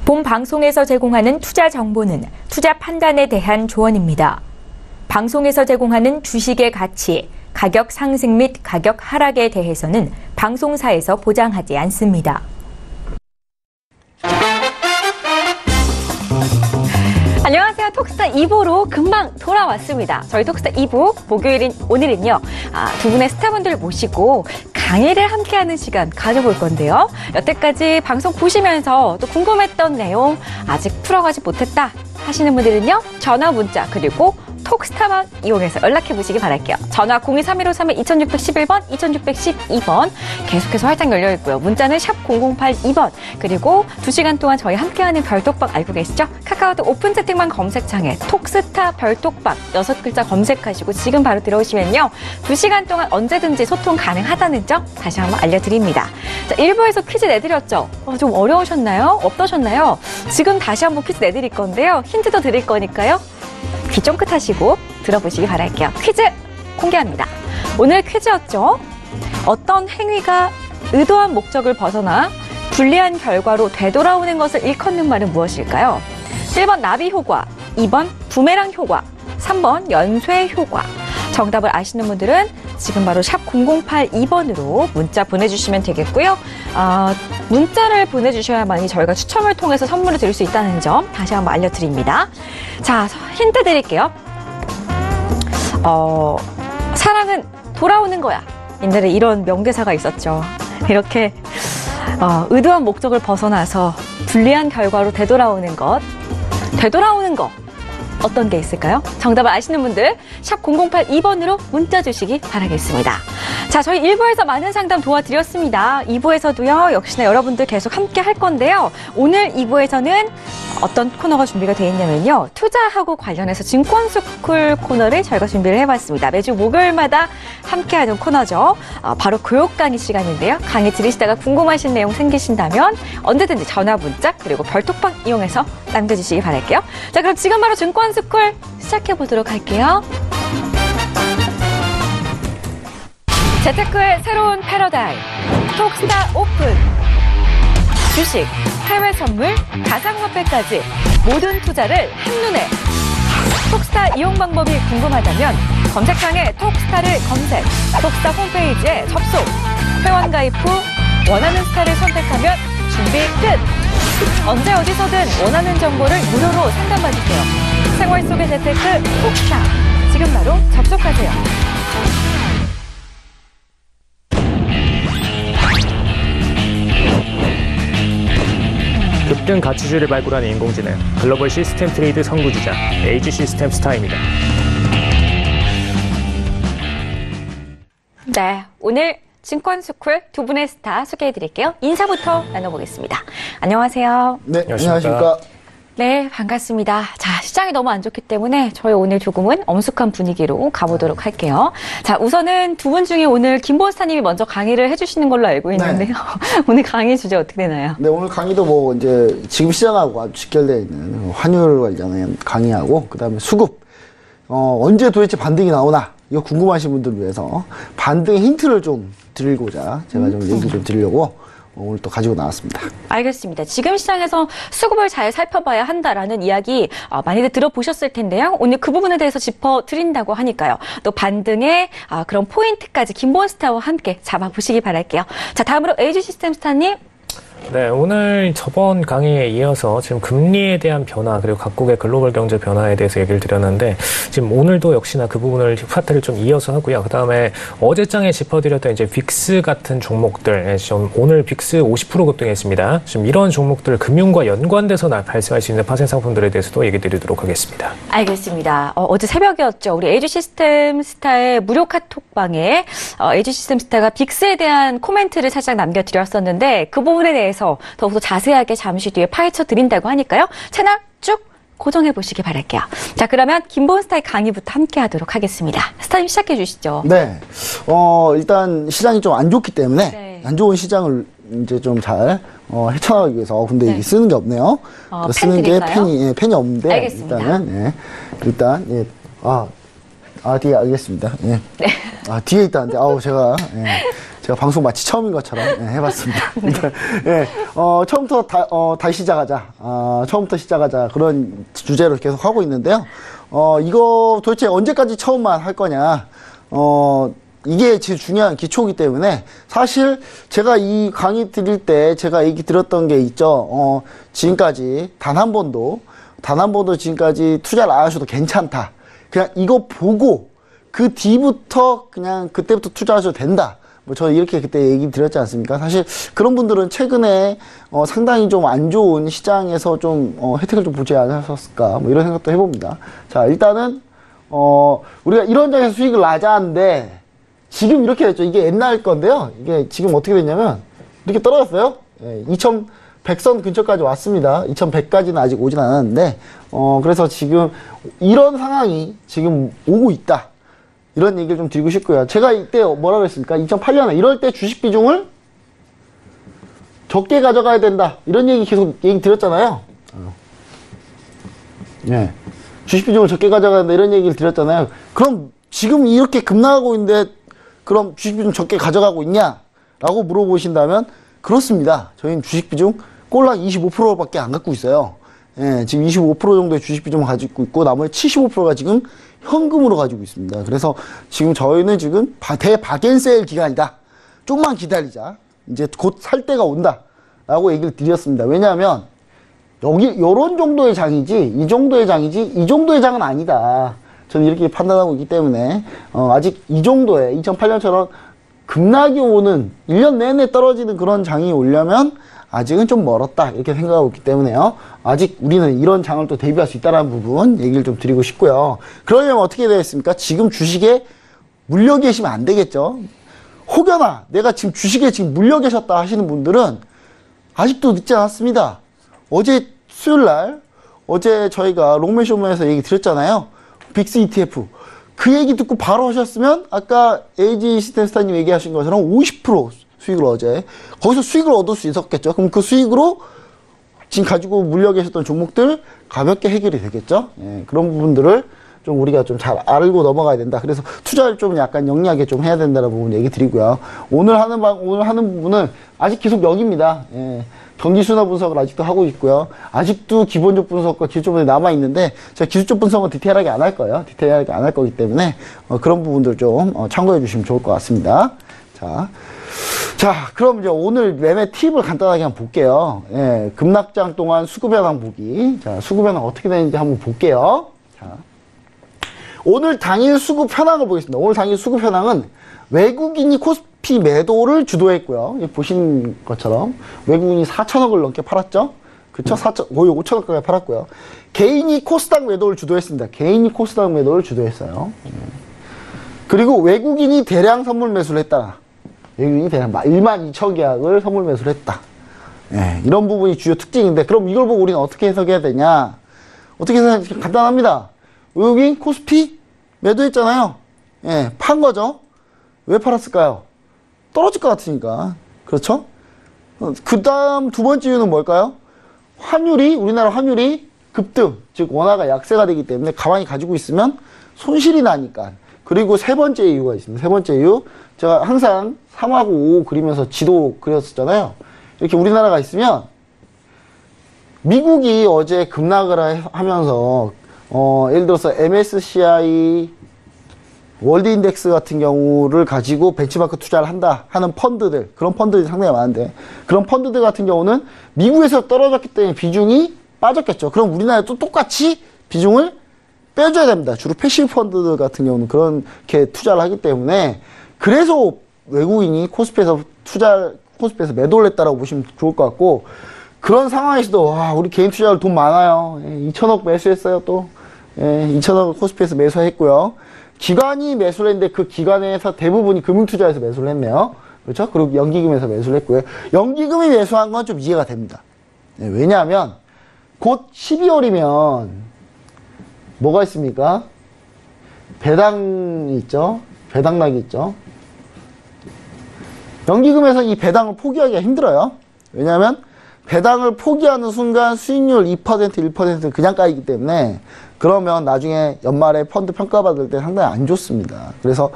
본 방송에서 제공하는 투자 정보는 투자 판단에 대한 조언입니다. 방송에서 제공하는 주식의 가치, 가격 상승 및 가격 하락에 대해서는 방송사에서 보장하지 않습니다. 안녕하세요. 톡스타 2부로 금방 돌아왔습니다. 저희 톡스타 2부 목요일인 오늘은요. 두 분의 스타분들 모시고 강의를 함께하는 시간 가져볼 건데요. 여태까지 방송 보시면서 또 궁금했던 내용 아직 풀어가지 못했다 하시는 분들은요. 전화, 문자 그리고 톡스타만 이용해서 연락해보시기 바랄게요. 전화 023153-2611번, 2612번 계속해서 활짝 열려있고요. 문자는 샵 0082번. 그리고 2시간 동안 저희 함께하는 별톡방 알고 계시죠? 카카오톡 오픈 채팅방 검색창에 톡스타 별톡방 6글자 검색하시고 지금 바로 들어오시면요. 2시간 동안 언제든지 소통 가능하다는 점 다시 한번 알려드립니다. 자, 1부에서 퀴즈 내드렸죠? 좀 어려우셨나요? 어떠셨나요? 지금 다시 한번 퀴즈 내드릴 건데요. 힌트도 드릴 거니까요. 귀 쫑긋하시고 들어보시기 바랄게요. 퀴즈 공개합니다. 오늘 퀴즈였죠. 어떤 행위가 의도한 목적을 벗어나 불리한 결과로 되돌아오는 것을 일컫는 말은 무엇일까요? 1번 나비 효과, 2번 부메랑 효과, 3번 연쇄 효과. 정답을 아시는 분들은 지금 바로 샵 0082번으로 문자 보내주시면 되겠고요. 문자를 보내주셔야만이 저희가 추첨을 통해서 선물을 드릴 수 있다는 점 다시 한번 알려드립니다. 자, 힌트 드릴게요. 사랑은 돌아오는 거야. 옛날에 이런 명대사가 있었죠. 이렇게 의도한 목적을 벗어나서 불리한 결과로 되돌아오는 것. 되돌아오는 거. 어떤 게 있을까요? 정답을 아시는 분들 샵 0082번으로 문자 주시기 바라겠습니다. 자, 저희 1부에서 많은 상담 도와드렸습니다. 2부에서도요. 역시나 여러분들 계속 함께 할 건데요. 오늘 2부에서는 어떤 코너가 준비가 되어 있냐면요. 투자하고 관련해서 증권스쿨 코너를 저희가 준비를 해봤습니다. 매주 목요일마다 함께하는 코너죠. 바로 교육 강의 시간인데요. 강의 들으시다가 궁금하신 내용 생기신다면 언제든지 전화, 문자 그리고 별톡방 이용해서 남겨주시기 바랄게요. 자, 그럼 지금 바로 증권스쿨 시작해보도록 할게요. 재테크의 새로운 패러다임 톡스타 오픈. 주식, 해외 선물, 가상화폐까지 모든 투자를 한눈에. 톡스타 이용 방법이 궁금하다면 검색창에 톡스타를 검색, 톡스타 홈페이지에 접속, 회원 가입 후 원하는 스타를 선택하면 준비 끝! 언제 어디서든 원하는 정보를 무료로 상담받으세요. 생활 속의 재테크 톡스타, 지금 바로 접속하세요. 급등 가치주를 발굴하는 인공지능, 글로벌 시스템 트레이드 선구주자, 에이지 시스템 스타입니다. 네, 오늘 증권스쿨 두 분의 스타 소개해드릴게요. 인사부터 나눠보겠습니다. 안녕하세요. 네, 안녕하십니까. 네, 반갑습니다. 자, 시장이 너무 안 좋기 때문에 저희 오늘 조금은 엄숙한 분위기로 가보도록 할게요. 자, 우선은 두 분 중에 오늘 김본스타님이 먼저 강의를 해주시는 걸로 알고 있는데요. 네. 오늘 강의 주제 어떻게 되나요? 네, 오늘 강의도 뭐 이제 지금 시장하고 아주 직결되어 있는 환율 관련한 강의하고 그다음에 수급 언제 도대체 반등이 나오나 이거 궁금하신 분들을 위해서 반등의 힌트를 좀 드리고자 제가 좀 얘기 좀 드리려고 오늘 또 가지고 나왔습니다. 알겠습니다. 지금 시장에서 수급을 잘 살펴봐야 한다라는 이야기 많이들 들어보셨을 텐데요. 오늘 그 부분에 대해서 짚어드린다고 하니까요. 또 반등의 그런 포인트까지 김본스타와 함께 잡아보시기 바랄게요. 자, 다음으로 에이지 시스템 스타님. 네, 오늘 저번 강의에 이어서 지금 금리에 대한 변화 그리고 각국의 글로벌 경제 변화에 대해서 얘기를 드렸는데 지금 오늘도 역시나 그 부분을 파트를 좀 이어서 하고요. 그다음에 어제장에 짚어드렸던 이제 빅스 같은 종목들, 지금 오늘 빅스 50% 급등했습니다. 지금 이런 종목들 금융과 연관돼서 발생할 수 있는 파생 상품들에 대해서도 얘기 드리도록 하겠습니다. 알겠습니다. 어제 새벽이었죠. 우리 에이지 시스템 스타의 무료 카톡방에 에이지 시스템 스타가 빅스에 대한 코멘트를 살짝 남겨드렸었는데 그 부분에 대해서 더욱더 자세하게 잠시 뒤에 파헤쳐 드린다고 하니까요. 채널 쭉 고정해 보시기 바랄게요. 자, 그러면 김본스타의 강의부터 함께 하도록 하겠습니다. 스타님 시작해 주시죠. 네. 일단 시장이 좀 안 좋기 때문에 네. 안 좋은 시장을 이제 좀 잘 헤쳐나가기 위해서 근데 이게 쓰는 게 없네요. 쓰는 게 펜이 없는데 알겠습니다. 일단 뒤에 알겠습니다. 예. 네. 뒤에 있다는데 제가 제가 방송 마치 처음인 것처럼 해봤습니다. 일단, 처음부터 다시 시작하자. 처음부터 시작하자. 그런 주제로 계속 하고 있는데요. 이거 도대체 언제까지 처음만 할 거냐. 이게 제일 중요한 기초이기 때문에 사실 제가 이 강의 드릴 때 제가 얘기 드렸던 게 있죠. 지금까지 단 한 번도 지금까지 투자를 안 하셔도 괜찮다. 그냥 이거 보고 그 뒤부터 그냥 그때부터 투자하셔도 된다. 뭐 저는 이렇게 그때 얘기 드렸지 않습니까? 사실 그런 분들은 최근에 상당히 좀 안 좋은 시장에서 좀 혜택을 좀 보지 않으셨을까 뭐 이런 생각도 해봅니다. 자, 일단은 우리가 이런 장에서 수익을 나자는데 지금 이렇게 됐죠. 이게 옛날 건데요. 이게 지금 어떻게 됐냐면 이렇게 떨어졌어요. 2100선 근처까지 왔습니다. 2100까지는 아직 오진 않았는데 그래서 지금 이런 상황이 지금 오고 있다. 이런 얘기를 좀 드리고 싶고요. 제가 이때 뭐라 그랬습니까? 2008년에 이럴 때 주식 비중을 적게 가져가야 된다. 이런 얘기 계속 얘기 드렸잖아요. 주식 비중을 적게 가져가야 된다. 이런 얘기를 드렸잖아요. 그럼 지금 이렇게 급락하고 있는데 그럼 주식 비중 적게 가져가고 있냐? 라고 물어보신다면 그렇습니다. 저희는 주식 비중 꼴랑 25%밖에 안 갖고 있어요. 지금 25% 정도의 주식 비중을 가지고 있고 나머지 75%가 지금 현금으로 가지고 있습니다. 그래서 지금 저희는 지금 대바겐세일 기간이다. 좀만 기다리자. 이제 곧 살 때가 온다. 라고 얘기를 드렸습니다. 왜냐하면 여기 요런 정도의 장이지 이 정도의 장은 아니다. 저는 이렇게 판단하고 있기 때문에 아직 이 정도의 2008년처럼 급락이 오는 1년 내내 떨어지는 그런 장이 오려면 아직은 좀 멀었다 이렇게 생각하고 있기 때문에요. 아직 우리는 이런 장을 또 대비할 수 있다는 부분 얘기를 좀 드리고 싶고요. 그러려면 어떻게 되겠습니까? 지금 주식에 물려 계시면 안 되겠죠. 혹여나 내가 지금 주식에 지금 물려 계셨다 하시는 분들은 아직도 늦지 않았습니다. 어제 수요일날 어제 저희가 롱맨쇼맨에서 얘기 드렸잖아요. 빅스 ETF 그 얘기 듣고 바로 하셨으면 아까 AG 시스템스타님 얘기하신 것처럼 50% 수익을 어제 거기서 수익을 얻을 수 있었겠죠. 그럼 그 수익으로 지금 가지고 물려 계셨던 종목들 가볍게 해결이 되겠죠. 그런 부분들을 좀 우리가 좀 잘 알고 넘어가야 된다. 그래서 투자를 좀 약간 영리하게 좀 해야 된다는 부분 얘기 드리고요. 오늘 하는 부분은 아직 계속 여기입니다. 경기순환 분석을 아직도 하고 있고요. 아직도 기본적 분석과 기술적 분석이 남아있는데 제가 기술적 분석은 디테일하게 안 할 거예요. 디테일하게 안 할 거기 때문에 그런 부분들 좀 참고해 주시면 좋을 것 같습니다. 자, 그럼 이제 오늘 매매 팁을 간단하게 한번 볼게요. 급락장 동안 수급 현황 보기. 자, 수급 현황 어떻게 되는지 한번 볼게요. 자, 오늘 당일 수급 현황을 보겠습니다. 오늘 당일 수급 현황은 외국인이 코스피 매도를 주도했고요. 보신 것처럼 외국인이 4천억을 넘게 팔았죠. 그쵸? 거의 5천억 가까이 팔았고요. 개인이 코스닥 매도를 주도했습니다. 개인이 코스닥 매도를 주도했어요. 그리고 외국인이 대량 선물 매수를 했다. 외국인이 대량 1만 2천 계약을 선물 매수를 했다. 이런 부분이 주요 특징인데 그럼 이걸 보고 우리는 어떻게 해석해야 되냐? 어떻게 해석하냐? 간단합니다. 외국인 코스피 매도했잖아요. 판 거죠. 왜 팔았을까요? 떨어질 것 같으니까. 그렇죠? 그 다음 두 번째 이유는 뭘까요? 우리나라 환율이 급등, 즉 원화가 약세가 되기 때문에 가만히 가지고 있으면 손실이 나니까. 그리고 세 번째 이유가 있습니다. 세 번째 이유. 제가 항상 3하고 5 그리면서 지도 그렸었잖아요. 이렇게 우리나라가 있으면 미국이 어제 급락을 하면서 예를 들어서 MSCI 월드 인덱스 같은 경우를 가지고 벤치마크 투자를 한다 하는 펀드들, 그런 펀드들이 상당히 많은데 그런 펀드들 같은 경우는 미국에서 떨어졌기 때문에 비중이 빠졌겠죠. 그럼 우리나라도 똑같이 비중을 빼줘야 됩니다. 주로 패시브 펀드들 같은 경우는 그렇게 투자를 하기 때문에 그래서 외국인이 코스피에서 매도를 했다라고 보시면 좋을 것 같고 그런 상황에서도 우리 개인 투자를 돈 많아요. 2천억 매수했어요. 또 2천억 코스피에서 매수했고요. 기관이 매수를 했는데 그 기관에서 대부분이 금융투자에서 매수를 했네요. 그렇죠? 그리고 연기금에서 매수를 했고요. 연기금이 매수한 건 좀 이해가 됩니다. 왜냐하면 곧 12월이면 뭐가 있습니까? 배당이 있죠. 배당락이 있죠. 연기금에서 이 배당을 포기하기가 힘들어요. 왜냐하면 배당을 포기하는 순간 수익률 2%, 1%는 그냥 까이기 때문에 그러면 나중에 연말에 펀드 평가받을 때 상당히 안 좋습니다. 그래서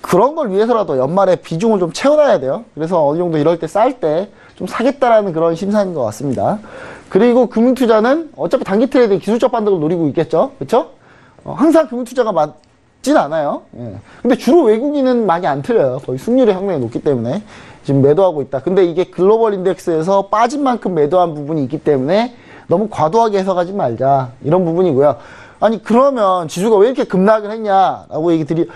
그런 걸 위해서라도 연말에 비중을 좀 채워놔야 돼요. 그래서 어느 정도 이럴 때 쌀 때 좀 사겠다라는 그런 심산인 것 같습니다. 그리고 금융투자는 어차피 단기 트레이딩 기술적 반등을 노리고 있겠죠. 그렇죠? 항상 금융투자가 맞진 않아요. 예. 근데 주로 외국인은 많이 안 틀려요. 거의 승률이 상당히 높기 때문에 지금 매도하고 있다. 근데 이게 글로벌 인덱스에서 빠진 만큼 매도한 부분이 있기 때문에 너무 과도하게 해석하지 말자. 이런 부분이고요. 아니 그러면 지수가 왜 이렇게 급락을 했냐라고 얘기 드리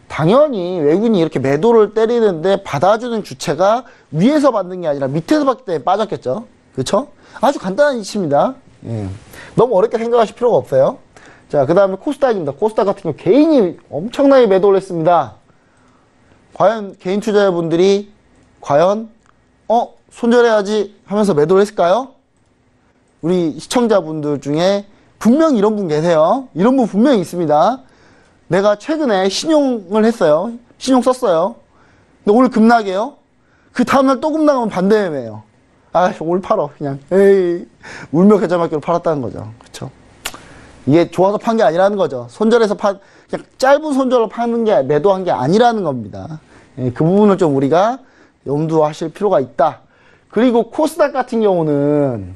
당연히 외국인이 이렇게 매도를 때리는데 받아주는 주체가 위에서 받는 게 아니라 밑에서 받기 때문에 빠졌겠죠. 그렇죠? 아주 간단한 이치입니다. 예. 너무 어렵게 생각하실 필요가 없어요. 자, 그 다음에 코스닥입니다. 코스닥 같은 경우 개인이 엄청나게 매도를 했습니다. 과연 개인 투자자분들이 과연 손절해야지 하면서 매도를 했을까요? 우리 시청자분들 중에 분명히 이런 분 계세요. 이런 분 분명히 있습니다. 내가 최근에 신용을 했어요. 신용 썼어요. 근데 오늘 급락이에요. 그 다음날 또 급락하면 반대 매매예요. 아, 오늘 팔어. 그냥 에이 울며 겨자 먹기로 팔았다는 거죠. 그렇죠? 이게 좋아서 판 게 아니라는 거죠. 손절해서 그냥 짧은 손절로 파는 게 매도한 게 아니라는 겁니다. 예, 그 부분을 좀 우리가 염두하실 필요가 있다. 그리고 코스닥 같은 경우는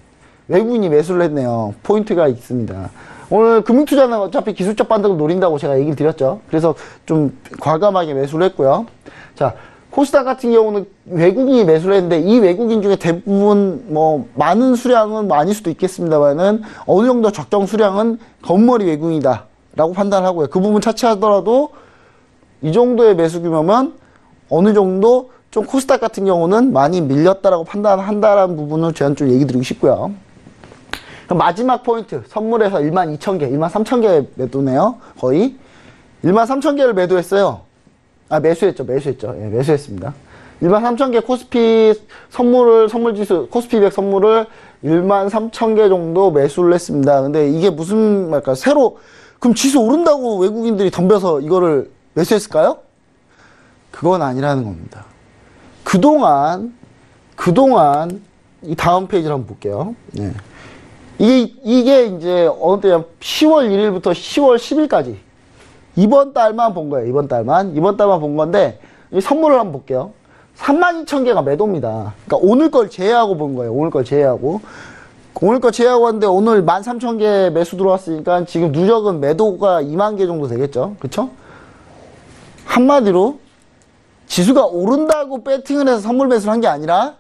외국인이 매수를 했네요. 포인트가 있습니다. 오늘 금융투자는 어차피 기술적 반등을 노린다고 제가 얘기를 드렸죠. 그래서 좀 과감하게 매수를 했고요. 자, 코스닥 같은 경우는 외국인이 매수를 했는데 이 외국인 중에 대부분 뭐 많은 수량은 아닐 수도 있겠습니다만은 어느 정도 적정 수량은 겉머리 외국인이다 라고 판단하고요. 그 부분 차치하더라도 이 정도의 매수 규모면 어느 정도 좀 코스닥 같은 경우는 많이 밀렸다라고 판단한다라는 부분을 제가 좀 얘기 드리고 싶고요. 마지막 포인트, 선물에서 12,000개, 13,000개 매도네요. 거의 13,000개를 매도했어요. 아, 매수했죠. 예, 매수했습니다. 13,000개 코스피 선물지수, 코스피 200 선물을 13,000개 정도 매수를 했습니다. 근데 이게 무슨 말일까? 그럼 지수 오른다고 외국인들이 덤벼서 이거를 매수했을까요? 그건 아니라는 겁니다. 그동안 이 다음 페이지를 한번 볼게요. 네. 이게 이제 어느 때냐 10월 1일부터 10월 10일까지 이번 달만 본 거예요. 이번 달만 본 건데 이 선물을 한번 볼게요. 32,000개가 매도입니다. 그러니까 오늘 걸 제외하고 본 거예요. 오늘 걸 제외하고 하는데 오늘 13,000개 매수 들어왔으니까 지금 누적은 매도가 2만 개 정도 되겠죠. 그렇죠? 한마디로 지수가 오른다고 배팅을 해서 선물 매수를 한 게 아니라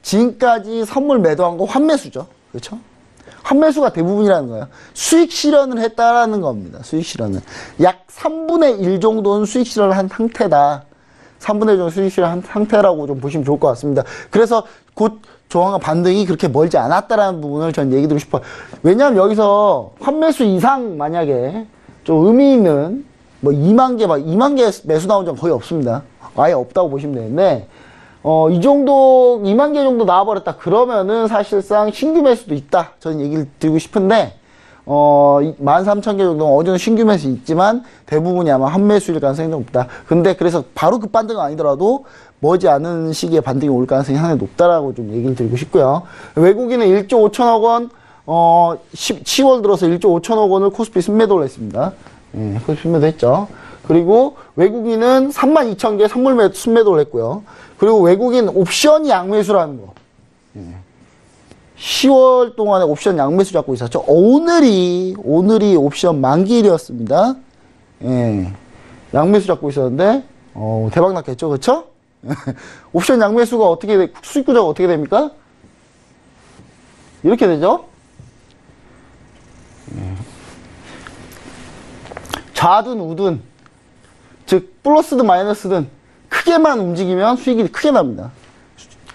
지금까지 선물 매도한 거 환매수죠. 그렇죠? 환매수가 대부분이라는 거예요. 수익 실현을 했다라는 겁니다. 수익 실현은. 약 3분의 1 정도는 수익 실현을 한 상태다. 3분의 1 정도 수익 실현을 한 상태라고 좀 보시면 좋을 것 같습니다. 그래서 곧 조항과 반등이 그렇게 멀지 않았다라는 부분을 전 얘기 드리고 싶어요. 왜냐하면 여기서 환매수 이상 만약에 좀 의미 있는 뭐 2만 개 매수 나온 적 거의 없습니다. 아예 없다고 보시면 되는데 이 정도 2만 개 정도 나와버렸다 그러면은 사실상 신규 매수도 있다 저는 얘기를 드리고 싶은데 13,000개 정도 어느 정도 신규 매수 있지만 대부분이 아마 환매수일 가능성이 높다. 근데 그래서 바로 그 반등은 아니더라도 머지않은 시기에 반등이 올 가능성이 상당히 높다라고 좀 얘기를 드리고 싶고요. 외국인은 1조 5천억 원 10월 들어서 1조 5천억 원을 코스피 순매도를 했습니다. 예, 코스피 순매도 했죠. 그리고 외국인은 32,000개 선물 순매도를 했고요. 그리고 외국인 옵션 양매수라는 거. 예. 10월 동안에 옵션 양매수 잡고 있었죠. 오늘이 옵션 만기일이었습니다. 예. 양매수 잡고 있었는데, 대박 났겠죠. 그쵸? 옵션 양매수가 수익 구조가 어떻게 됩니까? 이렇게 되죠? 예. 좌든 우든, 즉, 플러스든 마이너스든 크게만 움직이면 수익이 크게 납니다.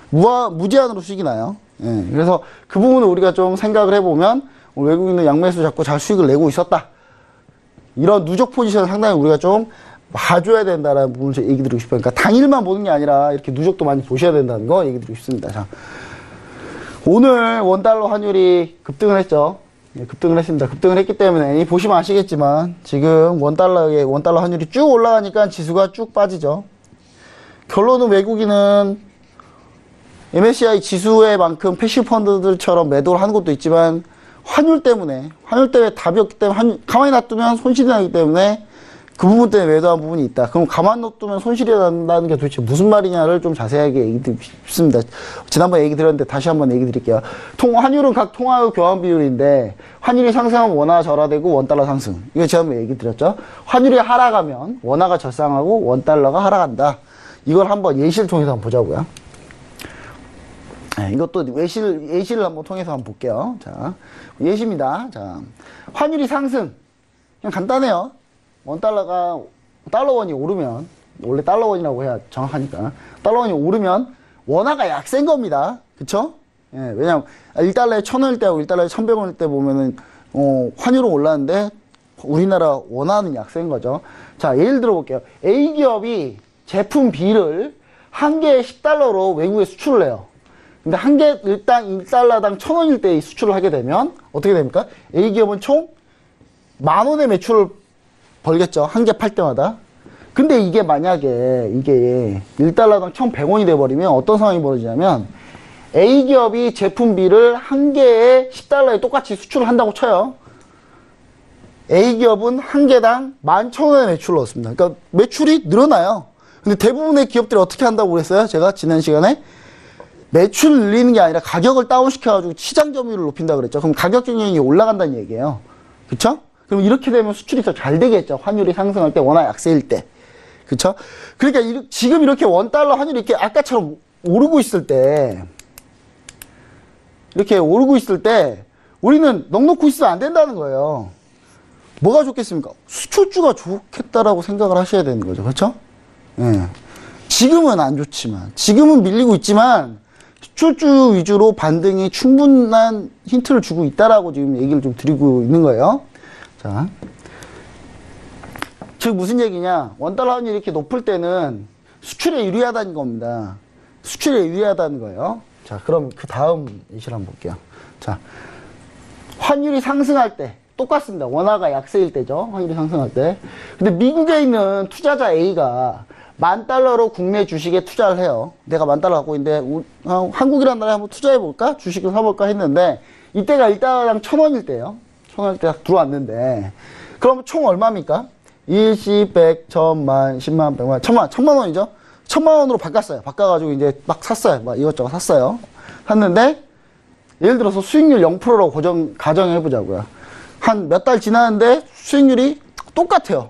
무제한으로 수익이 나요. 예, 그래서 그 부분을 우리가 좀 생각을 해보면 외국인은 양매수 잡고 잘 수익을 내고 있었다. 이런 누적 포지션을 상당히 우리가 좀 봐줘야 된다는 부분을 제가 얘기 드리고 싶어요. 그러니까 당일만 보는 게 아니라 이렇게 누적도 많이 보셔야 된다는 거 얘기 드리고 싶습니다. 자, 오늘 원달러 환율이 급등을 했죠. 예, 급등을 했습니다. 급등을 했기 때문에 보시면 아시겠지만 지금 원달러 환율이 쭉 올라가니까 지수가 쭉 빠지죠. 결론은 외국인은 MSCI 지수의 만큼 패시브 펀드들처럼 매도를 하는 것도 있지만 환율 때문에 답이 없기 때문에 가만히 놔두면 손실이 나기 때문에 그 부분 때문에 매도한 부분이 있다. 그럼 가만 놔두면 손실이 난다는 게 도대체 무슨 말이냐를 좀 자세하게 얘기 드리고 싶습니다. 지난번에 얘기 드렸는데 다시 한번 얘기 드릴게요. 환율은 각 통화의 교환 비율인데 환율이 상승하면 원화가 절하되고 원달러 상승. 이거 지난번에 얘기 드렸죠. 환율이 하락하면 원화가 절상하고 원달러가 하락한다. 이걸 한번 예시를 통해서 한번 보자고요. 네, 이것도 예시를 한번 통해서 한번 볼게요. 자, 예시입니다. 자, 환율이 상승. 그냥 간단해요. 달러원이 오르면, 원래 달러원이라고 해야 정확하니까. 달러원이 오르면 원화가 약세인 겁니다. 그쵸? 예, 왜냐면 1달러에 1,000원일 때하고 1달러에 1,100원일 때 보면은, 환율은 올랐는데 우리나라 원화는 약세인 거죠. 자, 예를 들어 볼게요. A기업이 제품 B를 한 개에 10달러로 외국에 수출을 해요. 근데 한 개, 일단 1달러당 1,000원일 때 수출을 하게 되면 어떻게 됩니까? A기업은 총 10,000원의 매출을 벌겠죠. 한 개 팔 때마다. 근데 이게 만약에 이게 1달러당 1,100원이 돼버리면 어떤 상황이 벌어지냐면 A기업이 제품 B를 한 개에 10달러에 똑같이 수출을 한다고 쳐요. A기업은 한 개당 11,000원의 매출을 얻습니다. 그러니까 매출이 늘어나요. 근데 대부분의 기업들이 어떻게 한다고 그랬어요? 제가 지난 시간에 매출을 늘리는 게 아니라 가격을 다운시켜가지고 시장 점유율을 높인다 그랬죠. 그럼 가격 경쟁력이 올라간다는 얘기예요. 그쵸? 그럼 이렇게 되면 수출이 더 잘 되겠죠. 환율이 상승할 때, 원화 약세일 때. 그쵸? 그러니까 지금 이렇게 원달러 환율이 이렇게 아까처럼 오르고 있을 때, 이렇게 오르고 있을 때, 우리는 넉넉히 있으면 안 된다는 거예요. 뭐가 좋겠습니까? 수출주가 좋겠다라고 생각을 하셔야 되는 거죠. 그쵸? 예. 지금은 안 좋지만, 지금은 밀리고 있지만, 수출주 위주로 반등이 충분한 힌트를 주고 있다라고 지금 얘기를 좀 드리고 있는 거예요. 자, 즉 무슨 얘기냐? 원달러 환율이 이렇게 높을 때는 수출에 유리하다는 겁니다. 수출에 유리하다는 거예요. 자, 그럼 그 다음 예시를 한번 볼게요. 자, 환율이 상승할 때 똑같습니다. 원화가 약세일 때죠. 환율이 상승할 때. 근데 미국에 있는 투자자 A가 $10,000로 국내 주식에 투자를 해요. 내가 $10,000 갖고 있는데 한국이라는 나라에 한번 투자해볼까? 주식을 사볼까 했는데 이때가 1달러당 1,000원일 때예요. 1,000원일 때 딱 들어왔는데 그럼 총 얼마입니까? 일시, 100, 1,000만, 10만, 100만, 1,000만 원이죠? 1,000만 원으로 바꿨어요. 바꿔가지고 이제 막 샀어요. 막 이것저것 샀어요. 샀는데 예를 들어서 수익률 0%라고 가정해보자고요. 한 몇 달 지났는데 수익률이 똑같아요.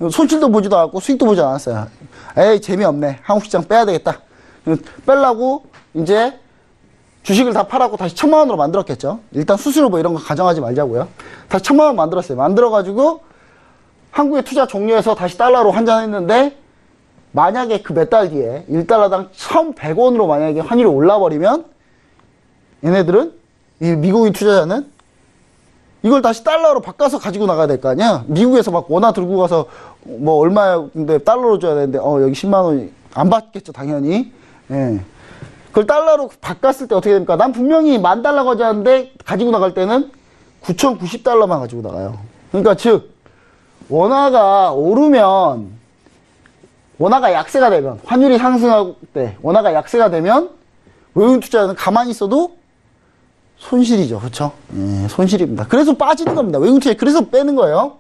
손실도 보지도 않았고 수익도 보지 않았어요. 에이, 재미없네. 한국 시장 빼야 되겠다. 빼려고 이제 주식을 다 팔았고 다시 1,000만 원으로 만들었겠죠. 일단 수수료 뭐 이런 거 가정하지 말자고요. 다시 1,000만 원 만들었어요. 만들어가지고 한국에 투자 종료해서 다시 달러로 환전했는데 만약에 그 몇 달 뒤에 1달러당 1,100원으로 만약에 환율이 올라버리면 얘네들은, 이 미국인 투자자는 이걸 다시 달러로 바꿔서 가지고 나가야 될 거 아니야? 미국에서 막 원화 들고 가서 뭐 얼마인데 달러로 줘야 되는데 여기 10만 원이 안 받겠죠, 당연히. 예. 그걸 달러로 바꿨을 때 어떻게 됩니까? 난 분명히 $10,000 가져왔는데 가지고 나갈 때는 9,090달러만 가지고 나가요. 그러니까 즉 원화가 오르면, 원화가 약세가 되면, 환율이 상승할 때 원화가 약세가 되면 외국인 투자자는 가만히 있어도 손실이죠. 그렇죠? 예, 손실입니다. 그래서 빠지는 겁니다. 외국인 투자 그래서 빼는 거예요.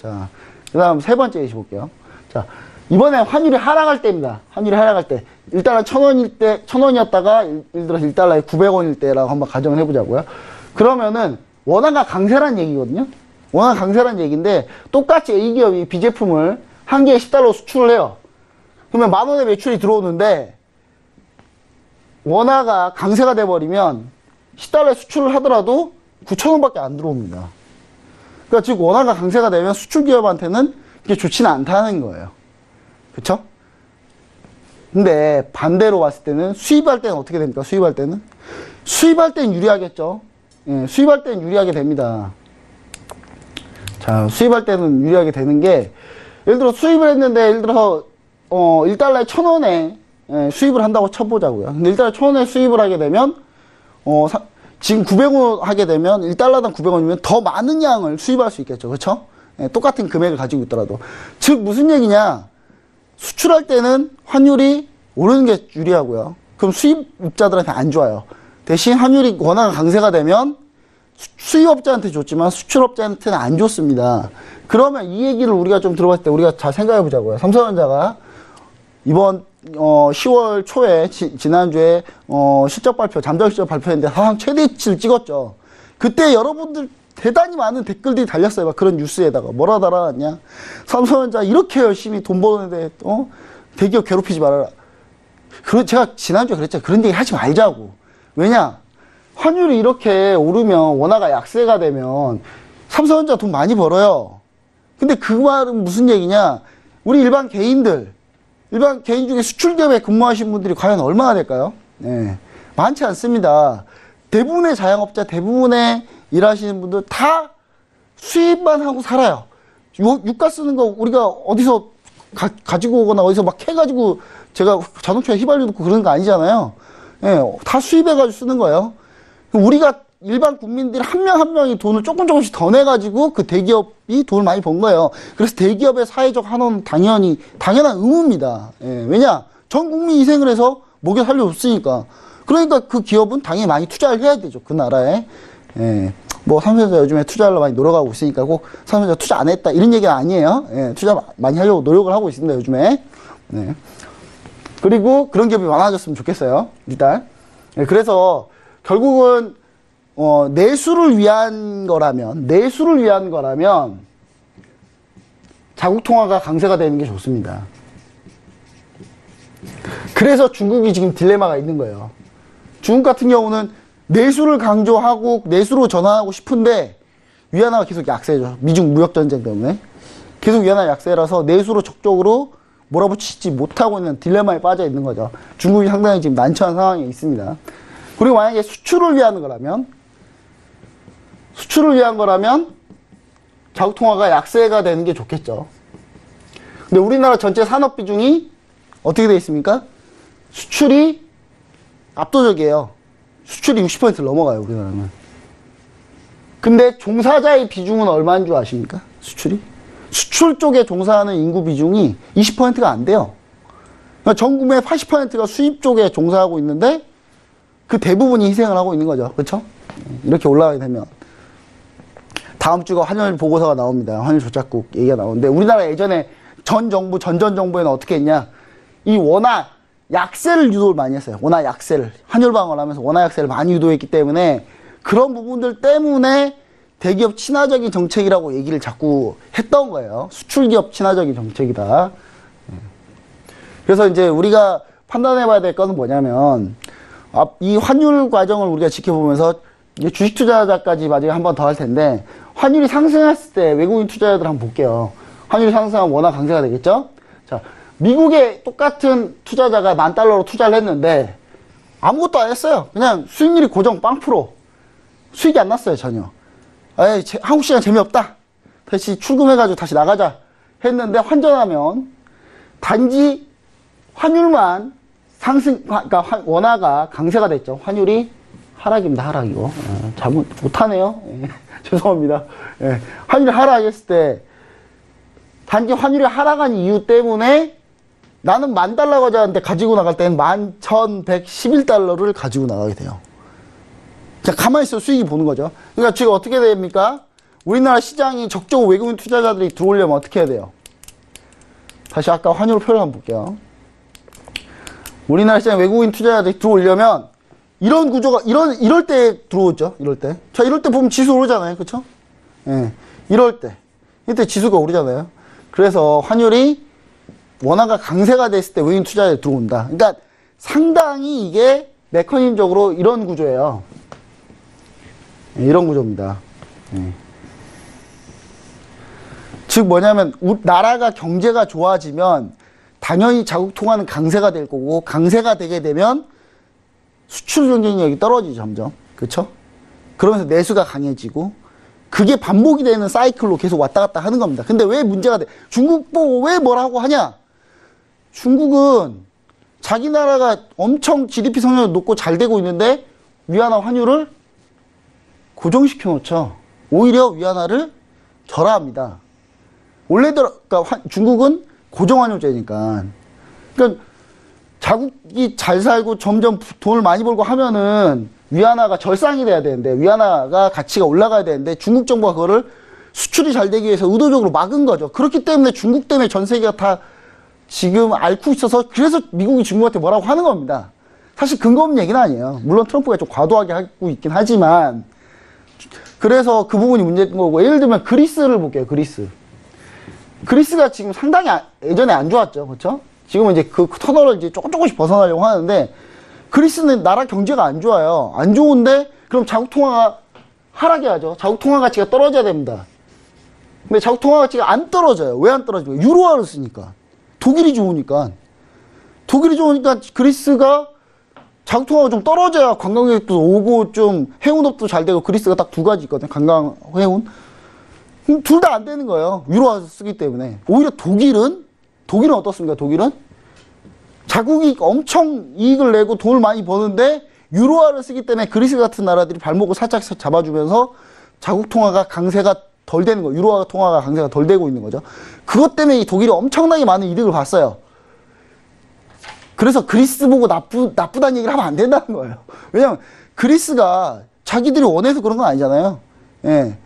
자, 그다음 세 번째 예시 볼게요. 자, 이번에 환율이 하락할 때입니다. 환율이 하락할 때. 1달러 1,000원일 때, 1,000원이었다가 예를 들어서 1달러에 900원일 때라고 한번 가정을 해보자고요. 그러면은 원화가 강세란 얘기거든요. 원화가 강세란 얘기인데 똑같이 A기업이 B제품을 한 개에 10달러 수출을 해요. 그러면 10,000원의 매출이 들어오는데 원화가 강세가 돼버리면 10달러에 수출을 하더라도 9,000원밖에 안 들어옵니다. 그러니까 즉 원화가 강세가 되면 수출기업한테는 그게 좋지는 않다는 거예요. 그쵸? 근데 반대로 봤을 때는 수입할 때는 어떻게 됩니까? 수입할 때는? 수입할 때는 유리하겠죠. 예, 수입할 때는 유리하게 됩니다. 자, 수입할 때는 유리하게 되는 게, 예를 들어 수입을 했는데, 예를 들어서 1달러에 1,000원에 수입을 한다고 쳐보자고요. 근데 1달러에 1,000원에 수입을 하게 되면 지금 900원 하게 되면 1달러당 900원이면 더 많은 양을 수입할 수 있겠죠. 그렇죠? 예, 똑같은 금액을 가지고 있더라도. 즉 무슨 얘기냐? 수출할 때는 환율이 오르는 게 유리하고요. 그럼 수입업자들한테 안 좋아요. 대신 환율이 원화가 강세가 되면 수입업자한테 좋지만 수출업자한테는 안 좋습니다. 그러면 이 얘기를 우리가 좀 들어봤을 때 우리가 잘 생각해 보자고요. 삼성전자가 이번 10월 초에 지난주에 실적 발표, 잠정 실적 발표했는데 사상 최대치를 찍었죠. 그때 여러분들 대단히 많은 댓글들이 달렸어요. 막 그런 뉴스에다가 뭐라 달아놨냐. 삼성전자 이렇게 열심히 돈 버는데 대기업 괴롭히지 말아라. 제가 지난주에 그랬죠. 그런 얘기 하지 말자고. 왜냐? 환율이 이렇게 오르면 원화가 약세가 되면 삼성전자 돈 많이 벌어요. 근데 그 말은 무슨 얘기냐? 우리 일반 개인 중에 수출기업에 근무하신 분들이 과연 얼마나 될까요? 네, 많지 않습니다. 대부분의 자영업자, 대부분의 일하시는 분들 다 수입만 하고 살아요. 유가 쓰는 거 우리가 어디서 가지고 오거나 어디서 막 해가지고 제가 자동차에 휘발유 넣고 그런 거 아니잖아요. 네, 다 수입해가지고 쓰는 거예요. 우리가 일반 국민들 한 명 한 명이 돈을 조금씩 더 내가지고 그 대기업이 돈을 많이 번 거예요. 그래서 대기업의 사회적 환원은 당연한 의무입니다. 예, 왜냐? 전 국민 희생을 해서 먹여 살려 줬으니까. 그러니까 그 기업은 당연히 많이 투자를 해야 되죠. 그 나라에. 예, 뭐 삼성전자 요즘에 투자하려 많이 노력하고 있으니까 꼭 삼성전자 투자 안 했다 이런 얘기는 아니에요. 예, 투자 많이 하려고 노력을 하고 있습니다. 요즘에. 네. 그리고 그런 기업이 많아졌으면 좋겠어요. 일단. 예, 그래서 결국은 내수를 위한 거라면 자국 통화가 강세가 되는 게 좋습니다. 그래서 중국이 지금 딜레마가 있는 거예요. 중국 같은 경우는 내수를 강조하고 내수로 전환하고 싶은데 위안화가 계속 약세죠. 미중 무역 전쟁 때문에 계속 위안화 약세라서 내수로 적극적으로 몰아붙이지 못하고 있는 딜레마에 빠져 있는 거죠. 중국이 상당히 지금 난처한 상황에 있습니다. 그리고 만약에 수출을 위한 거라면 자국 통화가 약세가 되는 게 좋겠죠. 근데 우리나라 전체 산업 비중이 어떻게 되어 있습니까? 수출이 압도적이에요. 수출이 60%를 넘어가요, 우리나라는. 근데 종사자의 비중은 얼마인 줄 아십니까? 수출 쪽에 종사하는 인구 비중이 20%가 안 돼요. 그러니까 전 국민의 80%가 수입 쪽에 종사하고 있는데 그 대부분이 희생을 하고 있는 거죠. 그렇죠? 이렇게 올라가게 되면 다음 주가 환율 보고서가 나옵니다. 환율 조작국 얘기가 나오는데 우리나라 예전에 전 정부에는 어떻게 했냐? 이 원화 약세를 유도를 많이 했어요. 원화 약세를 환율 방어하면서 원화 약세를 많이 유도했기 때문에 그런 부분들 때문에 대기업 친화적인 정책이라고 얘기를 자꾸 했던 거예요. 수출기업 친화적인 정책이다. 그래서 이제 우리가 판단해봐야 될 거는 뭐냐면 이 환율 과정을 우리가 지켜보면서 이제 주식 투자자까지 마지막에 한 번 더 할 텐데 환율이 상승했을 때 외국인 투자자들 한번 볼게요. 환율이 상승하면 원화 강세가 되겠죠? 자, 미국의 똑같은 투자자가 $10,000로 투자를 했는데 아무것도 안 했어요. 그냥 수익률이 고정 0%. 수익이 안 났어요, 전혀. 에이, 한국 시장 재미없다. 다시 출금해가지고 다시 나가자 했는데 환전하면 단지 환율만 그러니까 원화가 강세가 됐죠. 환율이 하락입니다, 하락이고. 잘못 못하네요. 죄송합니다. 환율이 하락했을 때 단지 환율이 하락한 이유 때문에 나는 $10,000 가져왔는데 가지고 나갈 때는 $11,111를 가지고 나가게 돼요. 자, 가만히 있어 수익이 보는 거죠. 그러니까 지금 어떻게 됩니까? 우리나라 시장이 적극 외국인 투자자들이 들어오려면 어떻게 해야 돼요? 다시 아까 환율 표를 한번 볼게요. 우리나라 시장에 외국인 투자자들이 들어오려면 이런 구조가 이럴 때 들어오죠. 이럴 때. 자, 이럴 때 보면 지수 오르잖아요. 그렇죠? 예. 이럴 때. 이때 지수가 오르잖아요. 그래서 환율이 원화가 강세가 됐을 때 외국인 투자자들이 들어온다. 그러니까 상당히 이게 메커니즘적으로 이런 구조예요. 이런 구조입니다. 즉 뭐냐면 나라가 경제가 좋아지면 당연히 자국 통화는 강세가 될 거고 강세가 되게 되면 수출 경쟁력이 떨어지죠, 점점. 그렇죠? 그러면서 내수가 강해지고 그게 반복이 되는 사이클로 계속 왔다 갔다 하는 겁니다. 근데 왜 문제가 돼? 중국 보고 왜 뭐라고 하냐? 중국은 자기 나라가 엄청 GDP 성장이 높고 잘 되고 있는데 위안화 환율을 고정시켜 놓죠. 오히려 위안화를 절하합니다. 그러니까 중국은 고정환율제니까. 그러니까 자국이 잘 살고 점점 돈을 많이 벌고 하면은 위안화가 절상이 돼야 되는데 위안화가 가치가 올라가야 되는데 중국 정부가 그거를 수출이 잘 되기 위해서 의도적으로 막은 거죠. 그렇기 때문에 중국 때문에 전 세계가 다 지금 앓고 있어서 그래서 미국이 중국한테 뭐라고 하는 겁니다. 사실 근거 없는 얘기는 아니에요. 물론 트럼프가 좀 과도하게 하고 있긴 하지만 그래서 그 부분이 문제인 거고 예를 들면 그리스를 볼게요. 그리스가 지금 상당히 예전에 안 좋았죠. 그렇죠? 지금은 이제 그 터널을 이제 조금씩 벗어나려고 하는데 그리스는 나라 경제가 안 좋아요. 안 좋은데 그럼 자국 통화가 하락해야죠. 자국 통화 가치가 떨어져야 됩니다. 근데 자국 통화 가치가 안 떨어져요. 왜 안 떨어져요? 유로화를 쓰니까. 독일이 좋으니까 그리스가 자국 통화가 좀 떨어져야 관광객도 오고 좀 해운업도 잘 되고 그리스가 딱 두 가지 있거든요. 관광, 해운. 둘 다 안 되는 거예요. 유로화 쓰기 때문에. 오히려 독일은 어떻습니까? 독일은 자국이 엄청 이익을 내고 돈을 많이 버는데 유로화를 쓰기 때문에 그리스 같은 나라들이 발목을 살짝 잡아주면서 자국 통화가 강세가 덜 되는 거예요. 유로화 통화가 강세가 덜 되고 있는 거죠. 그것 때문에 이 독일이 엄청나게 많은 이득을 봤어요. 그래서 그리스 보고 나쁘다는 얘기를 하면 안 된다는 거예요. 왜냐면 그리스가 자기들이 원해서 그런 건 아니잖아요. 예.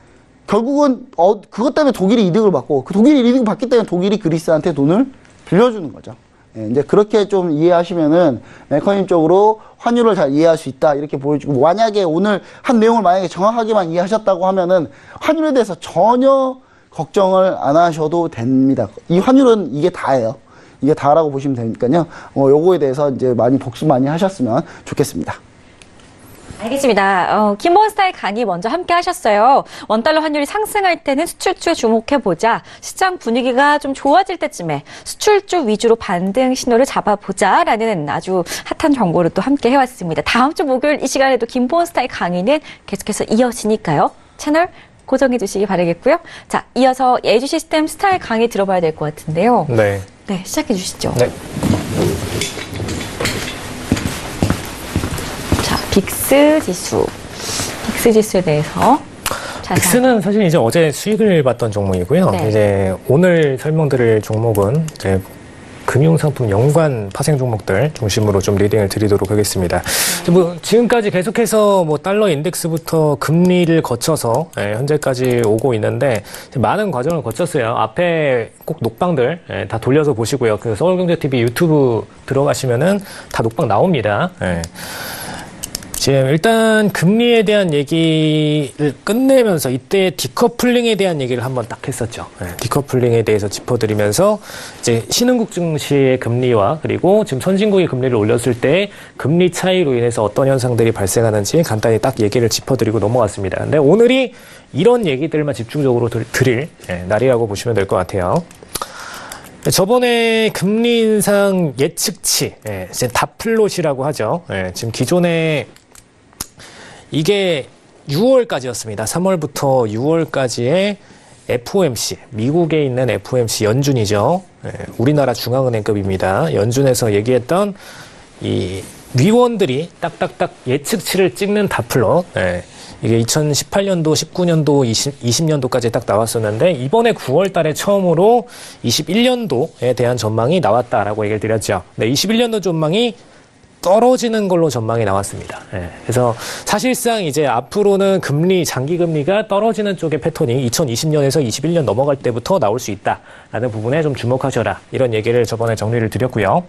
결국은 그것 때문에 독일이 이득을 받고 그 독일이 이득을 받기 때문에 독일이 그리스한테 돈을 빌려주는 거죠. 예, 이제 그렇게 좀 이해하시면은 메커니즘적으로 환율을 잘 이해할 수 있다 이렇게 보여주고 만약에 오늘 한 내용을 만약에 정확하게만 이해하셨다고 하면은 환율에 대해서 전혀 걱정을 안 하셔도 됩니다. 이 환율은 이게 다예요. 이게 다라고 보시면 되니까요. 요거에 대해서 이제 많이 복습 많이 하셨으면 좋겠습니다. 알겠습니다. 김원스타의 강의 먼저 함께 하셨어요. 원달러 환율이 상승할 때는 수출주에 주목해보자. 시장 분위기가 좀 좋아질 때쯤에 수출주 위주로 반등 신호를 잡아보자라는 아주 핫한 정보를 또 함께 해왔습니다. 다음 주 목요일 이 시간에도 김원스타의 강의는 계속해서 이어지니까요. 채널 고정해 주시기 바라겠고요. 자, 이어서 예주 시스템 스타일 강의 들어봐야 될 것 같은데요. 네. 네, 시작해 주시죠. 네. 자, 빅스 지수에 대해서 빅스는 사실 이제 어제 수익을 봤던 종목이고요. 네. 이제 오늘 설명드릴 종목은 이제 금융상품 연관 파생 종목들 중심으로 좀 리딩을 드리도록 하겠습니다. 뭐 지금까지 계속해서 뭐 달러 인덱스부터 금리를 거쳐서 현재까지 오고 있는데 많은 과정을 거쳤어요. 앞에 꼭 녹방들 다 돌려서 보시고요. 그 서울경제TV 유튜브 들어가시면은 다 녹방 나옵니다. 지금 일단 금리에 대한 얘기를 끝내면서 이때 디커플링에 대한 얘기를 한번 딱 했었죠. 디커플링에 대해서 짚어드리면서 이제 신흥국 증시의 금리와 그리고 지금 선진국의 금리를 올렸을 때 금리 차이로 인해서 어떤 현상들이 발생하는지 간단히 딱 얘기를 짚어드리고 넘어갔습니다. 근데 오늘이 이런 얘기들만 집중적으로 드릴 날이라고 보시면 될 것 같아요. 저번에 금리 인상 예측치, 이제 다플롯이라고 하죠. 지금 기존에 이게 6월까지였습니다. 3월부터 6월까지의 FOMC, 미국에 있는 FOMC 연준이죠. 우리나라 중앙은행급입니다. 연준에서 얘기했던 이 위원들이 딱딱딱 예측치를 찍는 다플롯. 이게 2018년도, 19년도, 20년도까지 딱 나왔었는데 이번에 9월 달에 처음으로 21년도에 대한 전망이 나왔다라고 얘기를 드렸죠. 네, 21년도 전망이 떨어지는 걸로 전망이 나왔습니다. 그래서 사실상 이제 앞으로는 장기 금리가 떨어지는 쪽의 패턴이 2020년에서 21년 넘어갈 때부터 나올 수 있다라는 부분에 좀 주목하셔라. 이런 얘기를 저번에 정리를 드렸고요.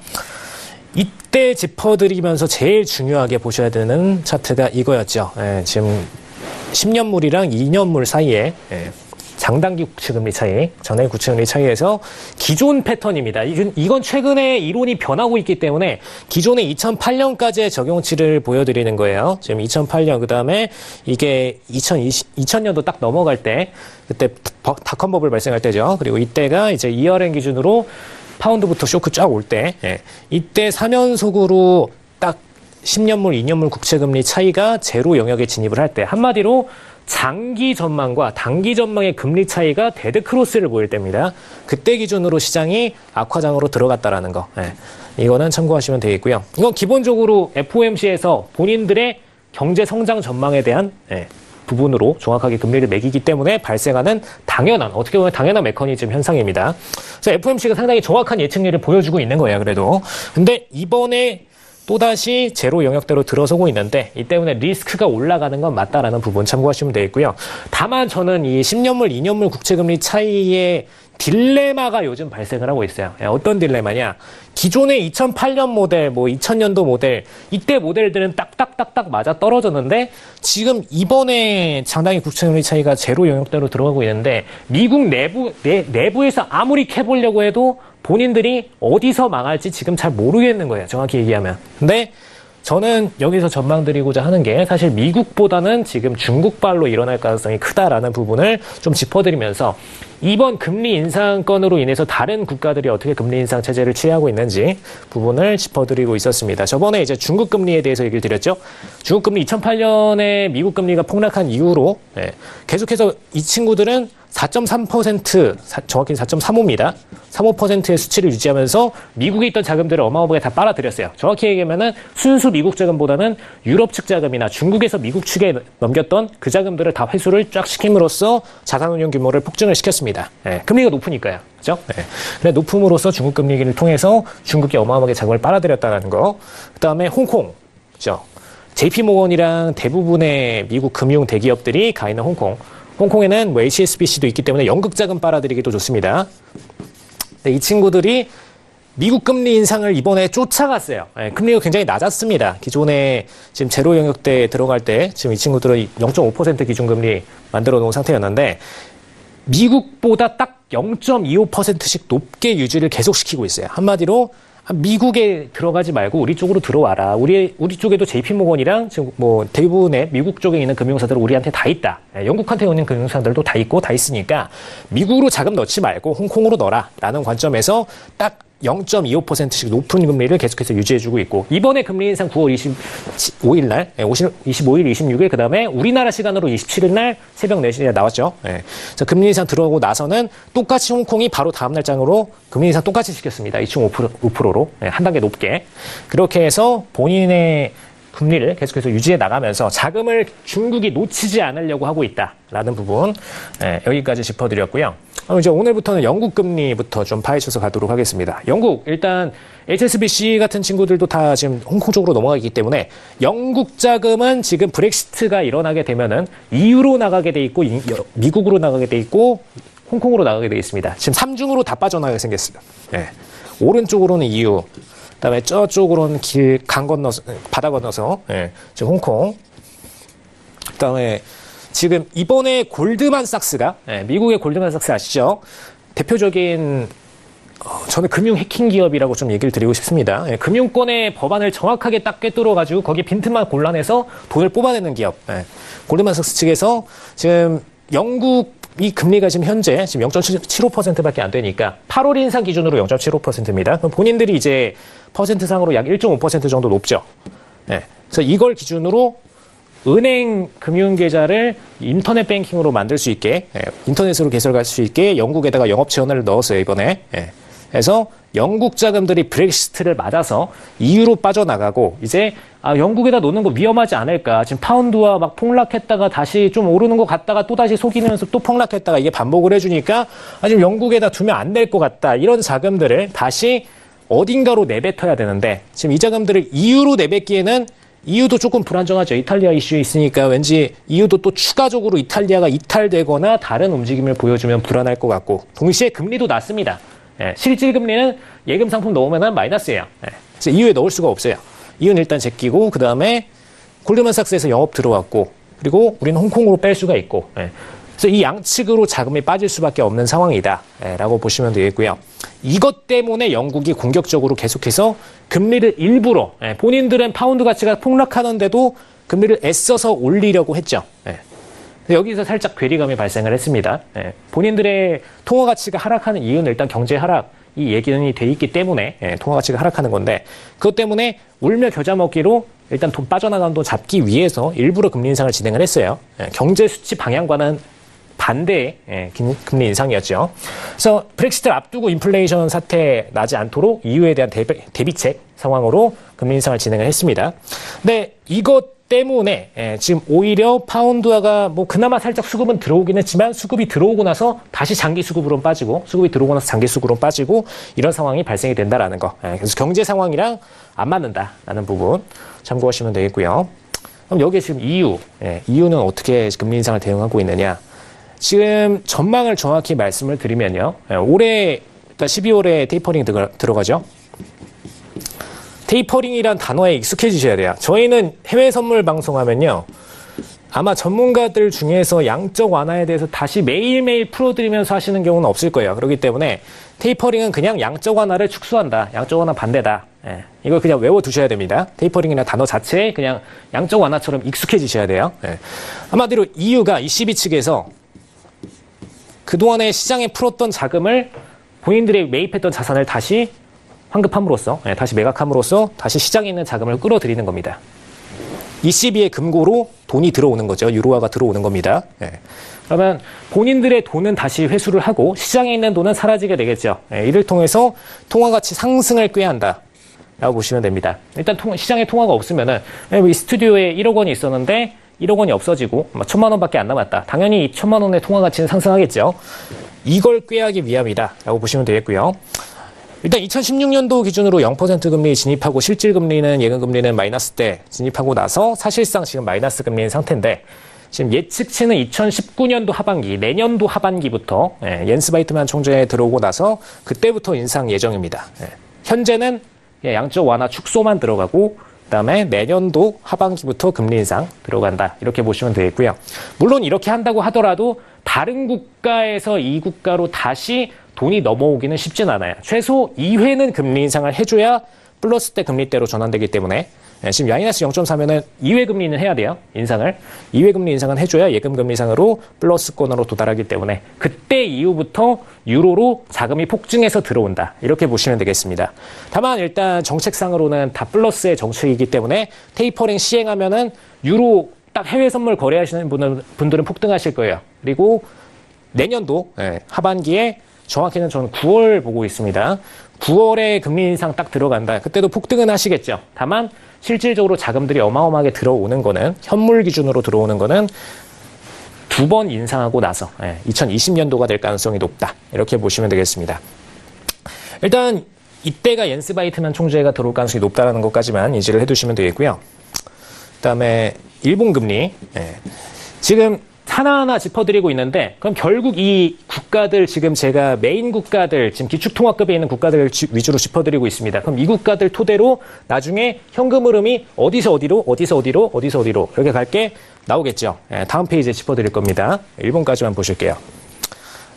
이때 짚어드리면서 제일 중요하게 보셔야 되는 차트가 이거였죠. 지금 10년물이랑 2년물 사이에 장단기 국채금리 차이, 장단기 국채금리 차이에서 기존 패턴입니다. 이건 최근에 이론이 변하고 있기 때문에 기존의 2008년까지의 적용치를 보여드리는 거예요. 지금 2008년, 그 다음에 이게 2000년도 딱 넘어갈 때, 그때 닷컴 버블 발생할 때죠. 그리고 이때가 이제 ERN 기준으로 파운드부터 쇼크 쫙 올 때, 이때 4년속으로 딱 10년물, 2년물 국채금리 차이가 제로 영역에 진입을 할 때, 한마디로 장기 전망과 단기 전망의 금리 차이가 데드크로스를 보일 때입니다. 그때 기준으로 시장이 악화장으로 들어갔다라는 거. 이거는 참고하시면 되겠고요. 이건 기본적으로 FOMC에서 본인들의 경제 성장 전망에 대한 부분으로 정확하게 금리를 매기기 때문에 발생하는 어떻게 보면 당연한 메커니즘 현상입니다. 그래서 FOMC가 상당히 정확한 예측률을 보여주고 있는 거예요, 그래도. 근데 이번에 또다시 제로 영역대로 들어서고 있는데 이 때문에 리스크가 올라가는 건 맞다라는 부분 참고하시면 되겠고요. 다만 저는 이 10년물, 2년물 국채금리 차이에 딜레마가 요즘 발생을 하고 있어요. 어떤 딜레마냐? 기존의 2008년 모델, 2000년도 모델, 이때 모델들은 딱딱딱딱 맞아 떨어졌는데 지금 이번에 상당히 국채금리 차이가 제로 영역대로 들어가고 있는데 미국 내부에서 아무리 캐보려고 해도 본인들이 어디서 망할지 지금 잘 모르겠는 거예요. 정확히 얘기하면. 근데 저는 여기서 전망드리고자 하는 게 사실 미국보다는 지금 중국발로 일어날 가능성이 크다라는 부분을 좀 짚어드리면서 이번 금리 인상건으로 인해서 다른 국가들이 어떻게 금리 인상 체제를 취하고 있는지 부분을 짚어드리고 있었습니다. 저번에 이제 중국 금리에 대해서 얘기를 드렸죠. 중국 금리 2008년에 미국 금리가 폭락한 이후로 계속해서 이 친구들은 4.3%, 정확히 4.35입니다. 35%의 수치를 유지하면서 미국에 있던 자금들을 어마어마하게 다 빨아들였어요. 정확히 얘기하면은 순수 미국 자금보다는 유럽 측 자금이나 중국에서 미국 측에 넘겼던 그 자금들을 다 회수를 쫙 시킴으로써 자산운용 규모를 폭증을 시켰습니다. 금리가 높으니까요. 그죠? 그래 높음으로써 중국 금리를 통해서 중국이 어마어마하게 자금을 빨아들였다는 거. 그 다음에 홍콩. 그죠? JP모건이랑 대부분의 미국 금융 대기업들이 가 있는 홍콩. 홍콩에는 HSBC도 있기 때문에 연극자금 빨아들이기도 좋습니다. 이 친구들이 미국 금리 인상을 이번에 쫓아갔어요. 금리가 굉장히 낮았습니다. 기존에 지금 제로 영역대에 들어갈 때 지금 이 친구들은 0.5% 기준금리 만들어 놓은 상태였는데 미국보다 딱 0.25%씩 높게 유지를 계속시키고 있어요. 한마디로 미국에 들어가지 말고 우리 쪽으로 들어와라. 우리 쪽에도 JP모건이랑 지금 대부분의 미국 쪽에 있는 금융사들은 우리한테 다 있다. 영국한테 있는 금융사들도 다 있고 다 있으니까 미국으로 자금 넣지 말고 홍콩으로 넣어라. 라는 관점에서 딱 0.25%씩 높은 금리를 계속해서 유지해주고 있고 이번에 금리 인상 9월 25일 날, 25일, 26일 그 다음에 우리나라 시간으로 27일 날 새벽 4시에 나왔죠. 그래서 금리 인상 들어오고 나서는 똑같이 홍콩이 바로 다음 날장으로 금리 인상 똑같이 시켰습니다. 2.5%로 한 단계 높게 그렇게 해서 본인의 금리를 계속해서 유지해 나가면서 자금을 중국이 놓치지 않으려고 하고 있다라는 부분 여기까지 짚어드렸고요. 이제 오늘부터는 영국 금리부터 좀 파헤쳐서 가도록 하겠습니다. 영국 일단 HSBC 같은 친구들도 다 지금 홍콩 쪽으로 넘어가기 때문에 영국 자금은 지금 브렉시트가 일어나게 되면은 EU로 나가게 돼 있고 미국으로 나가게 돼 있고 홍콩으로 나가게 돼 있습니다. 지금 3중으로 다 빠져나가게 생겼어요. 오른쪽으로는 EU. 그다음에 저쪽으로는 바다 건너서 지금 홍콩. 그다음에 지금 이번에 골드만삭스가 미국의 골드만삭스 아시죠? 대표적인 저는 금융 해킹 기업이라고 좀 얘기를 드리고 싶습니다. 금융권의 법안을 정확하게 딱 꿰뚫어가지고 거기에 빈틈만 골라내서 돈을 뽑아내는 기업. 골드만삭스 측에서 지금 영국이 금리가 지금 현재 지금 0.75%밖에 안 되니까 8월 인상 기준으로 0.75%입니다. 그럼 본인들이 이제 퍼센트상으로 약 1.5% 정도 높죠. 그래서 이걸 기준으로 은행 금융계좌를 인터넷 뱅킹으로 만들 수 있게 인터넷으로 개설할 수 있게 영국에다가 영업 지원을 넣었어요 이번에. 그래서 영국 자금들이 브렉시트를 맞아서 EU로 빠져나가고 이제 영국에다 놓는 거 위험하지 않을까. 지금 파운드와 막 폭락했다가 다시 좀 오르는 것 같다가 또 다시 속이면서 또 폭락했다가 이게 반복을 해주니까 지금 영국에다 두면 안 될 것 같다. 이런 자금들을 다시 어딘가로 내뱉어야 되는데 지금 이 자금들을 EU로 내뱉기에는 EU도 조금 불안정하죠. 이탈리아 이슈 있으니까 왠지 EU도 또 추가적으로 이탈리아가 이탈되거나 다른 움직임을 보여주면 불안할 것 같고 동시에 금리도 낮습니다. 실질 금리는 예금 상품 넣으면 마이너스예요. 그래서 EU에 넣을 수가 없어요. EU는 일단 제끼고 그 다음에 골드만삭스에서 영업 들어왔고 그리고 우리는 홍콩으로 뺄 수가 있고 그래서 이 양측으로 자금이 빠질 수밖에 없는 상황이다 라고 보시면 되겠고요. 이것 때문에 영국이 공격적으로 계속해서 금리를 일부러 본인들은 파운드 가치가 폭락하는데도 금리를 애써서 올리려고 했죠. 여기서 살짝 괴리감이 발생을 했습니다. 본인들의 통화 가치가 하락하는 이유는 일단 경제 하락이 예견이 돼 있기 때문에 통화 가치가 하락하는 건데 그것 때문에 울며 겨자 먹기로 일단 돈 빠져나가는 돈 잡기 위해서 일부러 금리 인상을 진행을 했어요. 경제 수치 방향과는 반대의 금리 인상이었죠. 그래서 브렉시트를 앞두고 인플레이션 사태 나지 않도록 EU에 대한 대비책 상황으로 금리 인상을 진행을 했습니다. 근데 이것 때문에 지금 오히려 파운드화가 뭐 그나마 살짝 수급은 들어오긴 했지만 수급이 들어오고 나서 다시 장기 수급으로 빠지고 수급이 들어오고 나서 장기 수급으로 빠지고 이런 상황이 발생이 된다라는 거. 그래서 경제 상황이랑 안 맞는다라는 부분 참고하시면 되겠고요. 그럼 여기에 지금 이유는 어떻게 금리 인상을 대응하고 있느냐? 지금 전망을 정확히 말씀을 드리면요. 올해 그러니까 12월에 테이퍼링 들어가죠. 테이퍼링이란 단어에 익숙해지셔야 돼요. 저희는 해외 선물 방송하면요. 아마 전문가들 중에서 양적 완화에 대해서 다시 매일매일 풀어드리면서 하시는 경우는 없을 거예요. 그렇기 때문에 테이퍼링은 그냥 양적 완화를 축소한다. 양적 완화 반대다. 이걸 그냥 외워두셔야 됩니다. 테이퍼링이라는 단어 자체에 그냥 양적 완화처럼 익숙해지셔야 돼요. 한마디로 EU가 ECB 측에서 그동안에 시장에 풀었던 자금을 본인들이 매입했던 자산을 다시 환급함으로써, 다시 매각함으로써 다시 시장에 있는 자금을 끌어들이는 겁니다. ECB의 금고로 돈이 들어오는 거죠. 유로화가 들어오는 겁니다. 그러면 본인들의 돈은 다시 회수를 하고 시장에 있는 돈은 사라지게 되겠죠. 이를 통해서 통화가치 상승을 꾀한다 라고 보시면 됩니다. 일단 시장에 통화가 없으면은 이 스튜디오에 1억 원이 있었는데 1억 원이 없어지고 1,000만 원밖에 안 남았다. 당연히 이 1,000만 원의 통화가치는 상승하겠죠. 이걸 꾀하기 위함이다 라고 보시면 되겠고요. 일단 2016년도 기준으로 0% 금리 진입하고 실질 금리는 예금 금리는 마이너스 때 진입하고 나서 사실상 지금 마이너스 금리인 상태인데 지금 예측치는 2019년도 하반기, 내년도 하반기부터 옌스 바이트만 총재 들어오고 나서 그때부터 인상 예정입니다. 현재는 양적 완화 축소만 들어가고 그다음에 내년도 하반기부터 금리 인상 들어간다. 이렇게 보시면 되겠고요. 물론 이렇게 한다고 하더라도 다른 국가에서 이 국가로 다시 돈이 넘어오기는 쉽진 않아요. 최소 2회는 금리 인상을 해줘야 플러스 때 금리대로 전환되기 때문에 지금 마이너스 0.4면은 2회 금리는 해야 돼요. 인상을. 2회 금리 인상은 해줘야 예금 금리 인상으로 플러스권으로 도달하기 때문에 그때 이후부터 유로로 자금이 폭증해서 들어온다. 이렇게 보시면 되겠습니다. 다만 일단 정책상으로는 다 플러스의 정책이기 때문에 테이퍼링 시행하면은 유로 딱 해외 선물 거래하시는 분들은 폭등하실 거예요. 그리고 내년도 하반기에 정확히는 저는 9월 보고 있습니다. 9월에 금리 인상 딱 들어간다. 그때도 폭등은 하시겠죠. 다만 실질적으로 자금들이 어마어마하게 들어오는 거는 현물 기준으로 들어오는 거는 2번 인상하고 나서 2020년도가 될 가능성이 높다. 이렇게 보시면 되겠습니다. 일단 이때가 옌스 바이트만 총재가 들어올 가능성이 높다는 것까지만 인지를 해두시면 되겠고요. 그다음에 일본 금리 지금 하나하나 짚어드리고 있는데 그럼 결국 이 국가들 지금 제가 메인 국가들 지금 기축통화급에 있는 국가들을 위주로 짚어드리고 있습니다. 그럼 이 국가들 토대로 나중에 현금 흐름이 어디서 어디로 이렇게 갈게 나오겠죠. 다음 페이지에 짚어드릴 겁니다. 일본까지만 보실게요.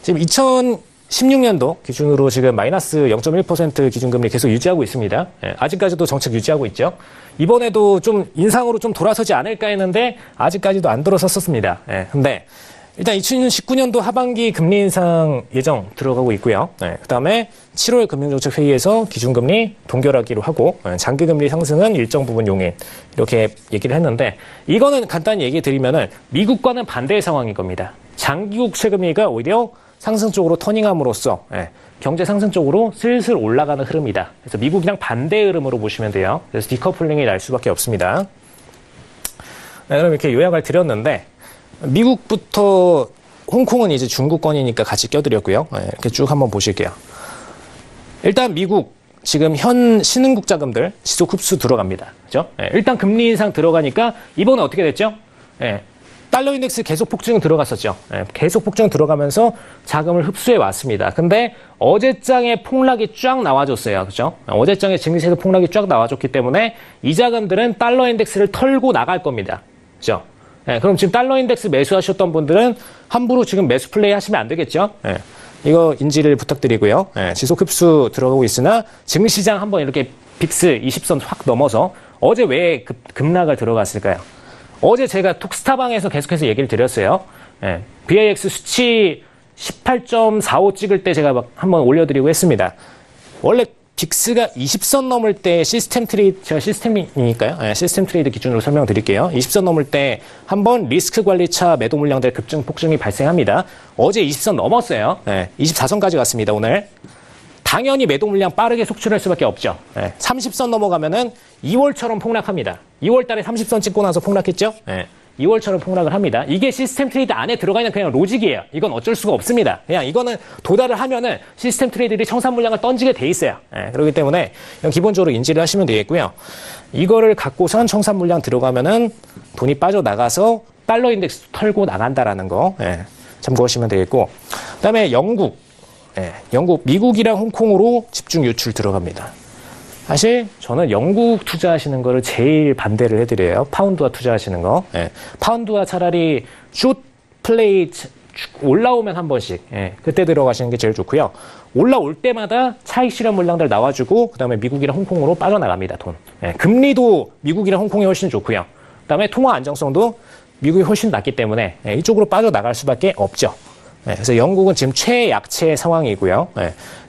지금 2016년도 기준으로 지금 마이너스 0.1% 기준금리 계속 유지하고 있습니다. 아직까지도 정책 유지하고 있죠. 이번에도 좀 인상으로 좀 돌아서지 않을까 했는데 아직까지도 안 돌아섰었습니다. 근데 일단 2019년도 하반기 금리 인상 예정 들어가고 있고요. 그다음에 7월 금융정책회의에서 기준금리 동결하기로 하고 장기금리 상승은 일정 부분 용인 이렇게 얘기를 했는데 이거는 간단히 얘기 드리면은 미국과는 반대의 상황인 겁니다. 장기국 채금리가 오히려 상승 쪽으로 터닝함으로써 경제 상승 쪽으로 슬슬 올라가는 흐름이다. 그래서 미국이랑 반대의 흐름으로 보시면 돼요. 그래서 디커플링이 날 수밖에 없습니다. 그럼 이렇게 요약을 드렸는데 미국부터 홍콩은 이제 중국권이니까 같이 껴드렸고요. 이렇게 쭉 한번 보실게요. 일단 미국 지금 현 신흥국 자금들 지속 흡수 들어갑니다. 그죠? 일단 금리 인상 들어가니까 이번에 어떻게 됐죠? 달러 인덱스 계속 폭증 들어갔었죠. 계속 폭증 들어가면서 자금을 흡수해 왔습니다. 근데 어제장에 폭락이 쫙 나와줬어요. 그죠? 어제장에 증시에서 폭락이 쫙 나와줬기 때문에 이 자금들은 달러 인덱스를 털고 나갈 겁니다. 그죠? 그럼 지금 달러 인덱스 매수하셨던 분들은 함부로 지금 매수 플레이 하시면 안 되겠죠? 이거 인지를 부탁드리고요. 지속 흡수 들어가고 있으나 증시장 한번 이렇게 빅스 20선 확 넘어서 어제 왜 급락을 들어갔을까요? 어제 제가 톡스타방에서 계속해서 얘기를 드렸어요. VIX 수치 18.45 찍을 때 제가 막 한번 올려드리고 했습니다. 원래 빅스가 20선 넘을 때 시스템 트레이드, 제가 시스템이니까요. 시스템 트레이드 기준으로 설명드릴게요. 20선 넘을 때 한번 리스크 관리차 매도 물량들 급증 폭증이 발생합니다. 어제 20선 넘었어요. 24선까지 갔습니다, 오늘. 당연히 매도 물량 빠르게 속출할 수밖에 없죠. 30선 넘어가면은 2월처럼 폭락합니다. 2월 달에 30선 찍고 나서 폭락했죠? 2월처럼 폭락을 합니다. 이게 시스템 트레이드 안에 들어가 있는 그냥 로직이에요. 이건 어쩔 수가 없습니다. 그냥 이거는 도달을 하면은 시스템 트레이드들이 청산 물량을 던지게 돼 있어요. 그렇기 때문에 기본적으로 인지를 하시면 되겠고요. 이거를 갖고선 청산 물량 들어가면은 돈이 빠져나가서 달러 인덱스 털고 나간다라는 거 참고하시면 되겠고, 그다음에 영국, 미국이랑 홍콩으로 집중 유출 들어갑니다. 사실 저는 영국 투자하시는 거를 제일 반대를 해드려요. 파운드화 투자하시는 거. 파운드화 차라리 숏 플레이 올라오면 한 번씩 그때 들어가시는 게 제일 좋고요. 올라올 때마다 차익 실현 물량들 나와주고 그다음에 미국이랑 홍콩으로 빠져나갑니다. 돈. 금리도 미국이랑 홍콩이 훨씬 좋고요. 그다음에 통화 안정성도 미국이 훨씬 낮기 때문에 이쪽으로 빠져나갈 수밖에 없죠. 그래서 영국은 지금 최약체 상황이고요.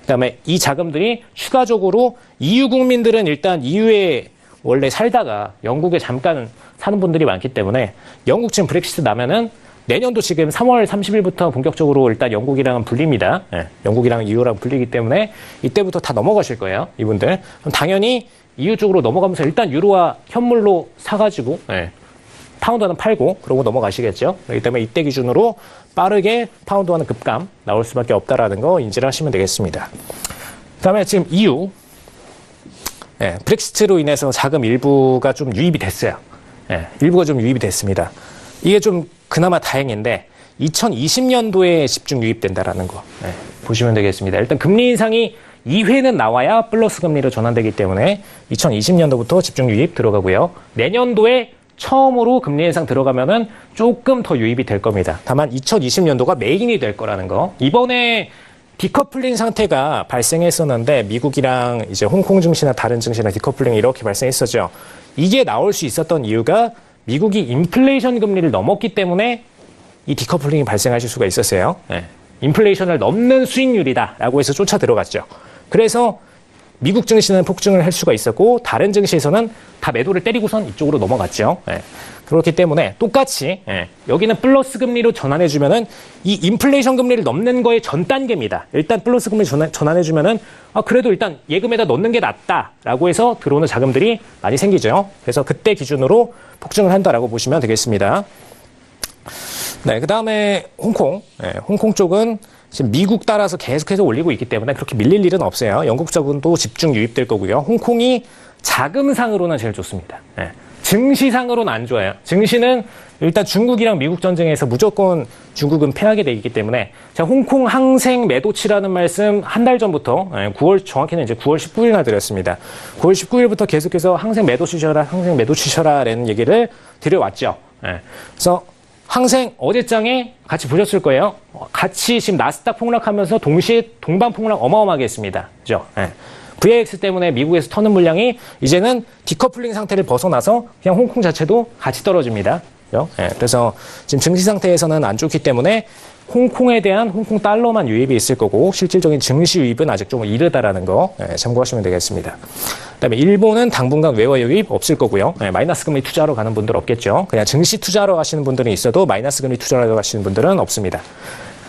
그다음에 이 자금들이 추가적으로 EU 국민들은 일단 EU에 원래 살다가 영국에 잠깐 사는 분들이 많기 때문에 영국 지금 브렉시트 나면은 내년도 지금 3월 30일부터 본격적으로 일단 영국이랑은 불립니다. 영국이랑 EU랑 불리기 때문에 이때부터 다 넘어가실 거예요. 이분들. 그럼 당연히 EU 쪽으로 넘어가면서 일단 유로화 현물로 사가지고 파운드화는 팔고 그러고 넘어가시겠죠. 그렇기 때문에 이때 기준으로 빠르게 파운드화는 급감 나올 수밖에 없다라는 거 인지를 하시면 되겠습니다. 그다음에 지금 EU 브렉시트로 인해서 자금 일부가 좀 유입이 됐어요. 일부가 좀 유입이 됐습니다. 이게 좀 그나마 다행인데 2020년도에 집중 유입된다라는 거 보시면 되겠습니다. 일단 금리 인상이 2회는 나와야 플러스 금리로 전환되기 때문에 2020년도부터 집중 유입 들어가고요. 내년도에 처음으로 금리 인상 들어가면은 조금 더 유입이 될 겁니다. 다만 2020년도가 메인이 될 거라는 거. 이번에 디커플링 상태가 발생했었는데 미국이랑 이제 홍콩 증시나 다른 증시나 디커플링이 이렇게 발생했었죠. 이게 나올 수 있었던 이유가 미국이 인플레이션 금리를 넘었기 때문에 이 디커플링이 발생하실 수가 있었어요. 인플레이션을 넘는 수익률이다라고 해서 쫓아 들어갔죠. 그래서 미국 증시는 폭증을 할 수가 있었고 다른 증시에서는 다 매도를 때리고선 이쪽으로 넘어갔죠. 그렇기 때문에 똑같이 여기는 플러스 금리로 전환해주면은 이 인플레이션 금리를 넘는 거의 전 단계입니다. 일단 플러스 금리 전환해주면은 그래도 일단 예금에다 넣는 게 낫다라고 해서 들어오는 자금들이 많이 생기죠. 그래서 그때 기준으로 폭증을 한다라고 보시면 되겠습니다. 그 다음에 홍콩. 홍콩 쪽은 지금 미국 따라서 계속해서 올리고 있기 때문에 그렇게 밀릴 일은 없어요. 영국 자금도 집중 유입될 거고요. 홍콩이 자금상으로는 제일 좋습니다. 증시상으로는 안 좋아요. 증시는 일단 중국이랑 미국 전쟁에서 무조건 중국은 패하게 돼 있기 때문에 제가 홍콩 항생 매도치라는 말씀 한 달 전부터 9월 정확히는 이제 9월 19일 날 드렸습니다. 9월 19일부터 계속해서 항생 매도 치셔라라는 얘기를 드려왔죠. 그래서 항생 어제장에 같이 보셨을 거예요. 같이 지금 나스닥 폭락하면서 동시에 동반 폭락 어마어마하게 했습니다. 그죠? VIX 때문에 미국에서 터는 물량이 이제는 디커플링 상태를 벗어나서 그냥 홍콩 자체도 같이 떨어집니다. 그죠? 그래서 지금 증시 상태에서는 안 좋기 때문에 홍콩에 대한 홍콩 달러만 유입이 있을 거고 실질적인 증시 유입은 아직 좀 이르다라는 거 참고하시면 되겠습니다. 그다음에 일본은 당분간 외화 유입 없을 거고요. 마이너스 금리 투자하러 가는 분들 없겠죠. 그냥 증시 투자하러 가시는 분들은 있어도 마이너스 금리 투자하러 가시는 분들은 없습니다.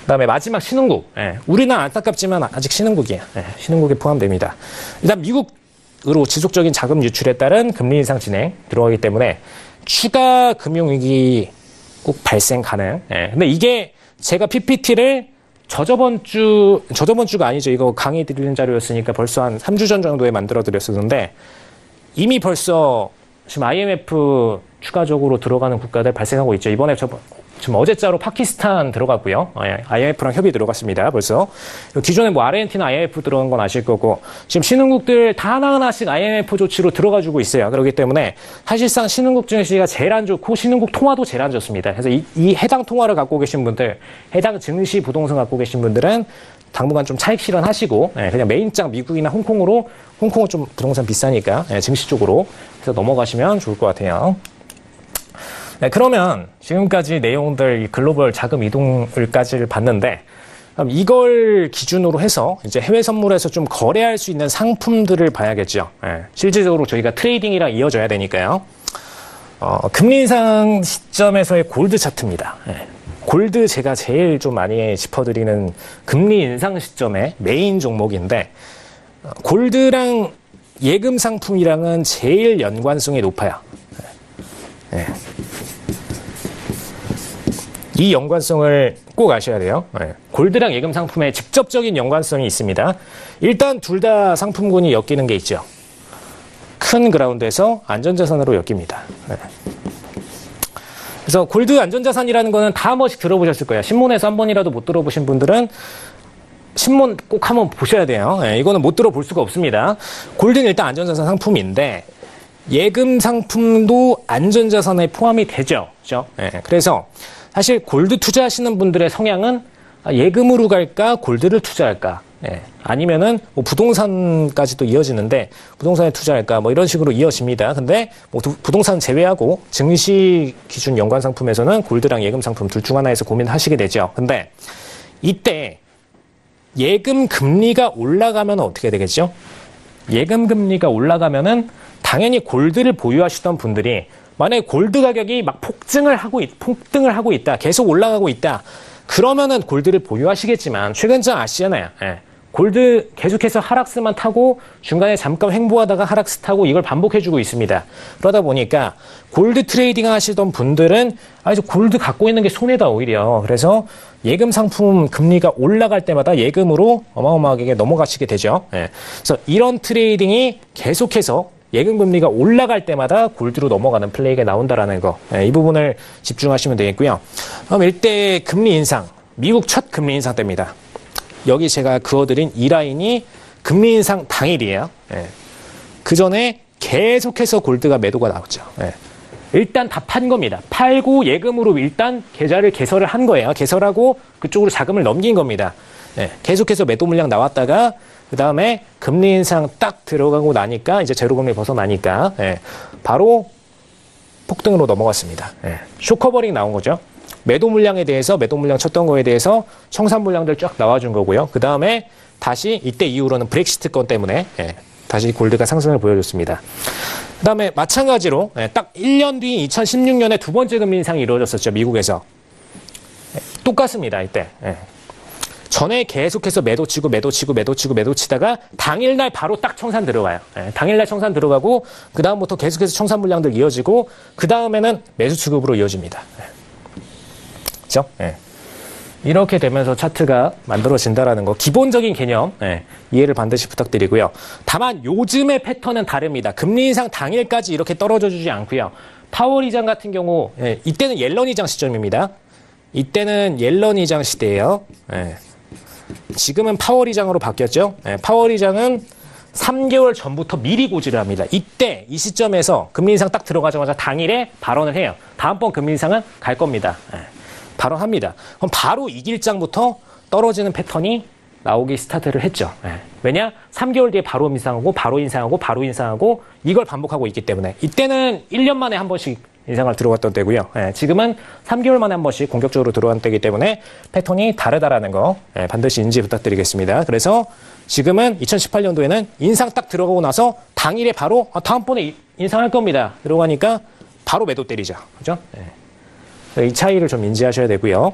그다음에 마지막 신흥국. 우리는 안타깝지만 아직 신흥국이에요. 신흥국에 포함됩니다. 일단 미국으로 지속적인 자금 유출에 따른 금리 인상 진행 들어가기 때문에 추가 금융위기 꼭 발생 가능. 근데 이게 제가 PPT를 저저번 주가 아니죠. 이거 강의 드리는 자료였으니까 벌써 한 3주 전 정도에 만들어 드렸었는데 이미 벌써 지금 IMF 추가적으로 들어가는 국가들 발생하고 있죠. 이번에 지금 어제자로 파키스탄 들어갔고요. IMF랑 협의 들어갔습니다. 벌써. 기존에 뭐 아르헨티나 IMF 들어간 건 아실 거고 지금 신흥국들 다 하나하나씩 IMF 조치로 들어가지고 있어요. 그렇기 때문에 사실상 신흥국 증시가 제일 안 좋고 신흥국 통화도 제일 안 좋습니다. 그래서 이 해당 통화를 갖고 계신 분들, 해당 증시 부동산 갖고 계신 분들은 당분간 좀 차익 실현하시고 그냥 메인장 미국이나 홍콩은 좀 부동산 비싸니까 증시 쪽으로 해서 넘어가시면 좋을 것 같아요. 그러면 지금까지 내용들 글로벌 자금 이동을까지를 봤는데 그럼 이걸 기준으로 해서 이제 해외 선물에서 좀 거래할 수 있는 상품들을 봐야겠죠. 실질적으로 저희가 트레이딩이랑 이어져야 되니까요. 금리 인상 시점에서의 골드 차트입니다. 골드 제가 제일 좀 많이 짚어드리는 금리 인상 시점의 메인 종목인데 골드랑 예금 상품이랑은 제일 연관성이 높아요. 네. 이 연관성을 꼭 아셔야 돼요. 네. 골드랑 예금 상품에 직접적인 연관성이 있습니다. 일단 둘 다 상품군이 엮이는 게 있죠. 큰 그라운드에서 안전자산으로 엮입니다. 네. 그래서 골드 안전자산이라는 거는 다 한 번씩 들어보셨을 거예요. 신문에서 한 번이라도 못 들어보신 분들은 신문 꼭 한번 보셔야 돼요. 네, 이거는 못 들어볼 수가 없습니다. 골드는 일단 안전자산 상품인데 예금 상품도 안전자산에 포함이 되죠. 그렇죠? 네, 그래서 사실 골드 투자하시는 분들의 성향은 예금으로 갈까 골드를 투자할까, 네, 아니면은 뭐 부동산까지도 이어지는데 부동산에 투자할까 뭐 이런 식으로 이어집니다. 근데 뭐 부동산 제외하고 증시 기준 연관 상품에서는 골드랑 예금 상품 둘 중 하나에서 고민하시게 되죠. 근데 이때 예금 금리가 올라가면 어떻게 되겠죠? 예금 금리가 올라가면은 당연히 골드를 보유하시던 분들이 만약에 골드 가격이 막 폭등을 하고 있다. 계속 올라가고 있다. 그러면은 골드를 보유하시겠지만 최근 전 아시잖아요. 예. 골드 계속해서 하락세만 타고 중간에 잠깐 횡보하다가 하락세 타고 이걸 반복해주고 있습니다. 그러다 보니까 골드 트레이딩 하시던 분들은 이제 골드 갖고 있는 게 손해다 오히려. 그래서 예금 상품 금리가 올라갈 때마다 예금으로 어마어마하게 넘어가시게 되죠. 예. 그래서 이런 트레이딩이 계속해서 예금 금리가 올라갈 때마다 골드로 넘어가는 플레이가 나온다라는 거. 예, 이 부분을 집중하시면 되겠고요. 그럼 일대 금리 인상, 미국 첫 금리 인상 때입니다. 여기 제가 그어드린 이 라인이 금리 인상 당일이에요. 예. 그 전에 계속해서 골드가 매도가 나왔죠. 예. 일단 다 판 겁니다. 팔고 예금으로 일단 계좌를 개설을 한 거예요. 개설하고 그쪽으로 자금을 넘긴 겁니다. 예. 계속해서 매도 물량 나왔다가 그 다음에 금리 인상 딱 들어가고 나니까 이제 제로금리 벗어나니까 예. 바로 폭등으로 넘어갔습니다. 예. 쇼커버링 나온 거죠. 매도 물량에 대해서 매도 물량 쳤던 거에 대해서 청산 물량들 쫙 나와준 거고요. 그 다음에 다시 이때 이후로는 브렉시트 건 때문에 예. 다시 골드가 상승을 보여줬습니다. 그 다음에 마찬가지로 예. 딱 1년 뒤 2016년에 두 번째 금리 인상이 이루어졌었죠. 미국에서. 예. 똑같습니다. 이때. 예. 전에 계속해서 매도치다가 당일날 바로 딱 청산 들어가요. 예, 당일날 청산 들어가고 그 다음부터 계속해서 청산 물량들 이어지고 그 다음에는 매수 수급으로 이어집니다. 예. 그렇죠? 예. 이렇게 되면서 차트가 만들어진다라는 거 기본적인 개념 예, 이해를 반드시 부탁드리고요. 다만 요즘의 패턴은 다릅니다. 금리 인상 당일까지 이렇게 떨어져 주지 않고요. 파월 의장 같은 경우 예, 이때는 옐런 의장 시점입니다. 이때는 옐런 의장 시대예요. 예. 지금은 파월 의장으로 바뀌었죠. 예, 파월 의장은 3개월 전부터 미리 고지를 합니다. 이때 이 시점에서 금리 인상 딱 들어가자마자 당일에 발언을 해요. 다음번 금리 인상은 갈 겁니다. 예, 발언합니다. 그럼 바로 이 길장부터 떨어지는 패턴이 나오기 스타트를 했죠. 예, 왜냐? 3개월 뒤에 바로 인상하고 바로 인상하고 바로 인상하고 이걸 반복하고 있기 때문에 이때는 1년 만에 한 번씩 인상을 들어갔던 때고요. 예, 지금은 3개월 만에 한 번씩 공격적으로 들어간 때이기 때문에 패턴이 다르다라는 거 예, 반드시 인지 부탁드리겠습니다. 그래서 지금은 2018년도에는 인상 딱 들어가고 나서 당일에 바로 다음번에 인상할 겁니다. 들어가니까 바로 매도 때리죠. 그죠? 예. 이 차이를 좀 인지하셔야 되고요.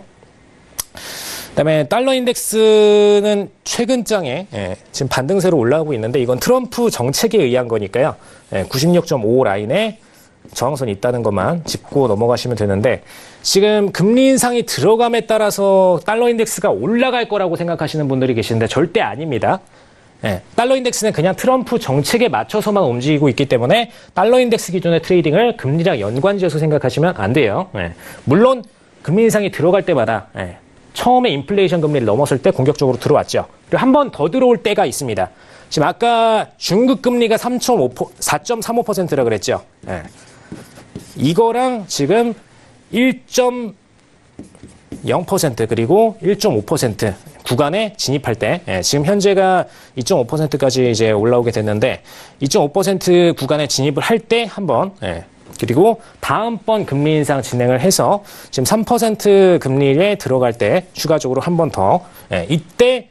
그다음에 달러 인덱스는 최근 장에 예, 지금 반등세로 올라가고 있는데 이건 트럼프 정책에 의한 거니까요. 예, 96.5 라인에 저항선이 있다는 것만 짚고 넘어가시면 되는데 지금 금리 인상이 들어감에 따라서 달러 인덱스가 올라갈 거라고 생각하시는 분들이 계시는데 절대 아닙니다. 예, 달러 인덱스는 그냥 트럼프 정책에 맞춰서만 움직이고 있기 때문에 달러 인덱스 기준의 트레이딩을 금리랑 연관지어서 생각하시면 안 돼요. 예, 물론 금리 인상이 들어갈 때마다 예, 처음에 인플레이션 금리를 넘었을 때 공격적으로 들어왔죠. 그리고 한 번 더 들어올 때가 있습니다. 지금 아까 중국 금리가 4.35%라 그랬죠. 예. 이거랑 지금 1.0% 그리고 1.5% 구간에 진입할 때 예, 지금 현재가 2.5%까지 이제 올라오게 됐는데 2.5% 구간에 진입을 할 때 한번 예, 그리고 다음번 금리 인상 진행을 해서 지금 3% 금리에 들어갈 때 추가적으로 한 번 더 예, 이때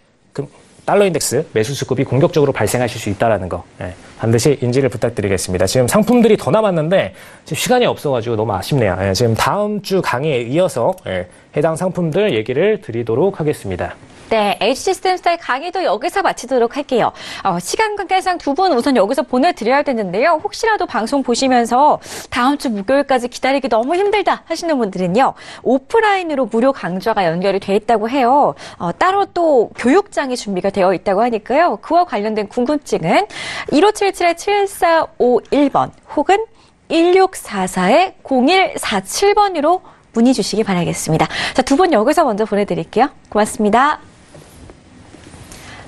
달러 인덱스 매수 수급이 공격적으로 발생하실 수 있다는 거 예, 반드시 인지를 부탁드리겠습니다. 지금 상품들이 더 남았는데 지금 시간이 없어가지고 너무 아쉽네요. 예, 지금 다음 주 강의에 이어서 예, 해당 상품들 얘기를 드리도록 하겠습니다. 네, H시스템스타의 강의도 여기서 마치도록 할게요. 시간 관계상 두 분 우선 여기서 보내드려야 되는데요. 혹시라도 방송 보시면서 다음 주 목요일까지 기다리기 너무 힘들다 하시는 분들은요. 오프라인으로 무료 강좌가 연결이 돼 있다고 해요. 따로 또 교육장이 준비가 되어 있다고 하니까요. 그와 관련된 궁금증은 1577-7451번 혹은 1644-0147번으로 문의 주시기 바라겠습니다. 자, 두 분 여기서 먼저 보내드릴게요. 고맙습니다.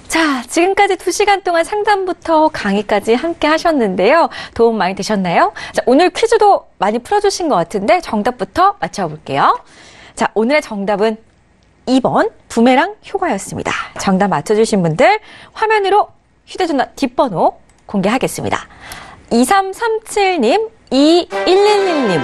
자, 지금까지 2시간 동안 상담부터 강의까지 함께 하셨는데요. 도움 많이 되셨나요? 자, 오늘 퀴즈도 많이 풀어주신 것 같은데 정답부터 맞춰볼게요. 자, 오늘의 정답은 2번 부메랑 효과였습니다. 정답 맞춰주신 분들 화면으로 휴대전화 뒷번호 공개하겠습니다. 2337님, 2111님,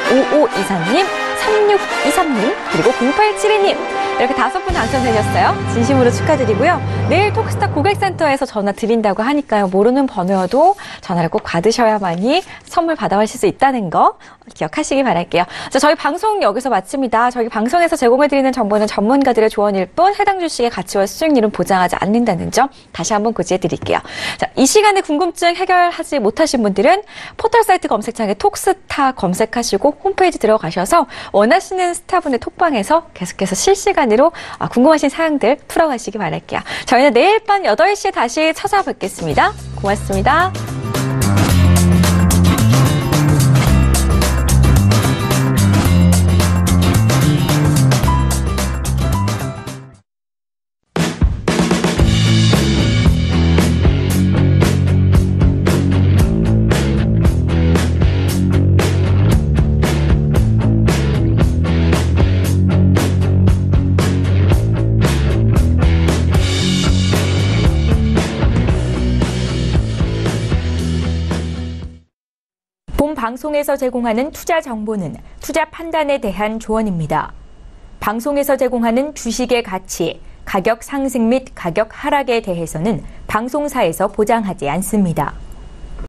5524님, 3623님, 그리고 0872님. 이렇게 5분 당첨되셨어요. 진심으로 축하드리고요. 내일 톡스타 고객센터에서 전화 드린다고 하니까요. 모르는 번호여도 전화를 꼭 받으셔야만이 선물 받아가실 수 있다는 거 기억하시기 바랄게요. 자, 저희 방송 여기서 마칩니다. 저희 방송에서 제공해드리는 정보는 전문가들의 조언일 뿐 해당 주식의 가치와 수익률은 보장하지 않는다는 점 다시 한번 고지해드릴게요. 자, 이 시간에 궁금증 해결하지 못하신 분들은 포털사이트 검색창에 톡스타 검색하시고 홈페이지 들어가셔서 원하시는 스타분의 톡방에서 계속해서 실시간으로 궁금하신 사항들 풀어가시기 바랄게요. 저희는 내일 밤 8시에 다시 찾아뵙겠습니다. 고맙습니다. 본 방송에서 제공하는 투자 정보는 투자 판단에 대한 조언입니다. 방송에서 제공하는 주식의 가치, 가격 상승 및 가격 하락에 대해서는 방송사에서 보장하지 않습니다.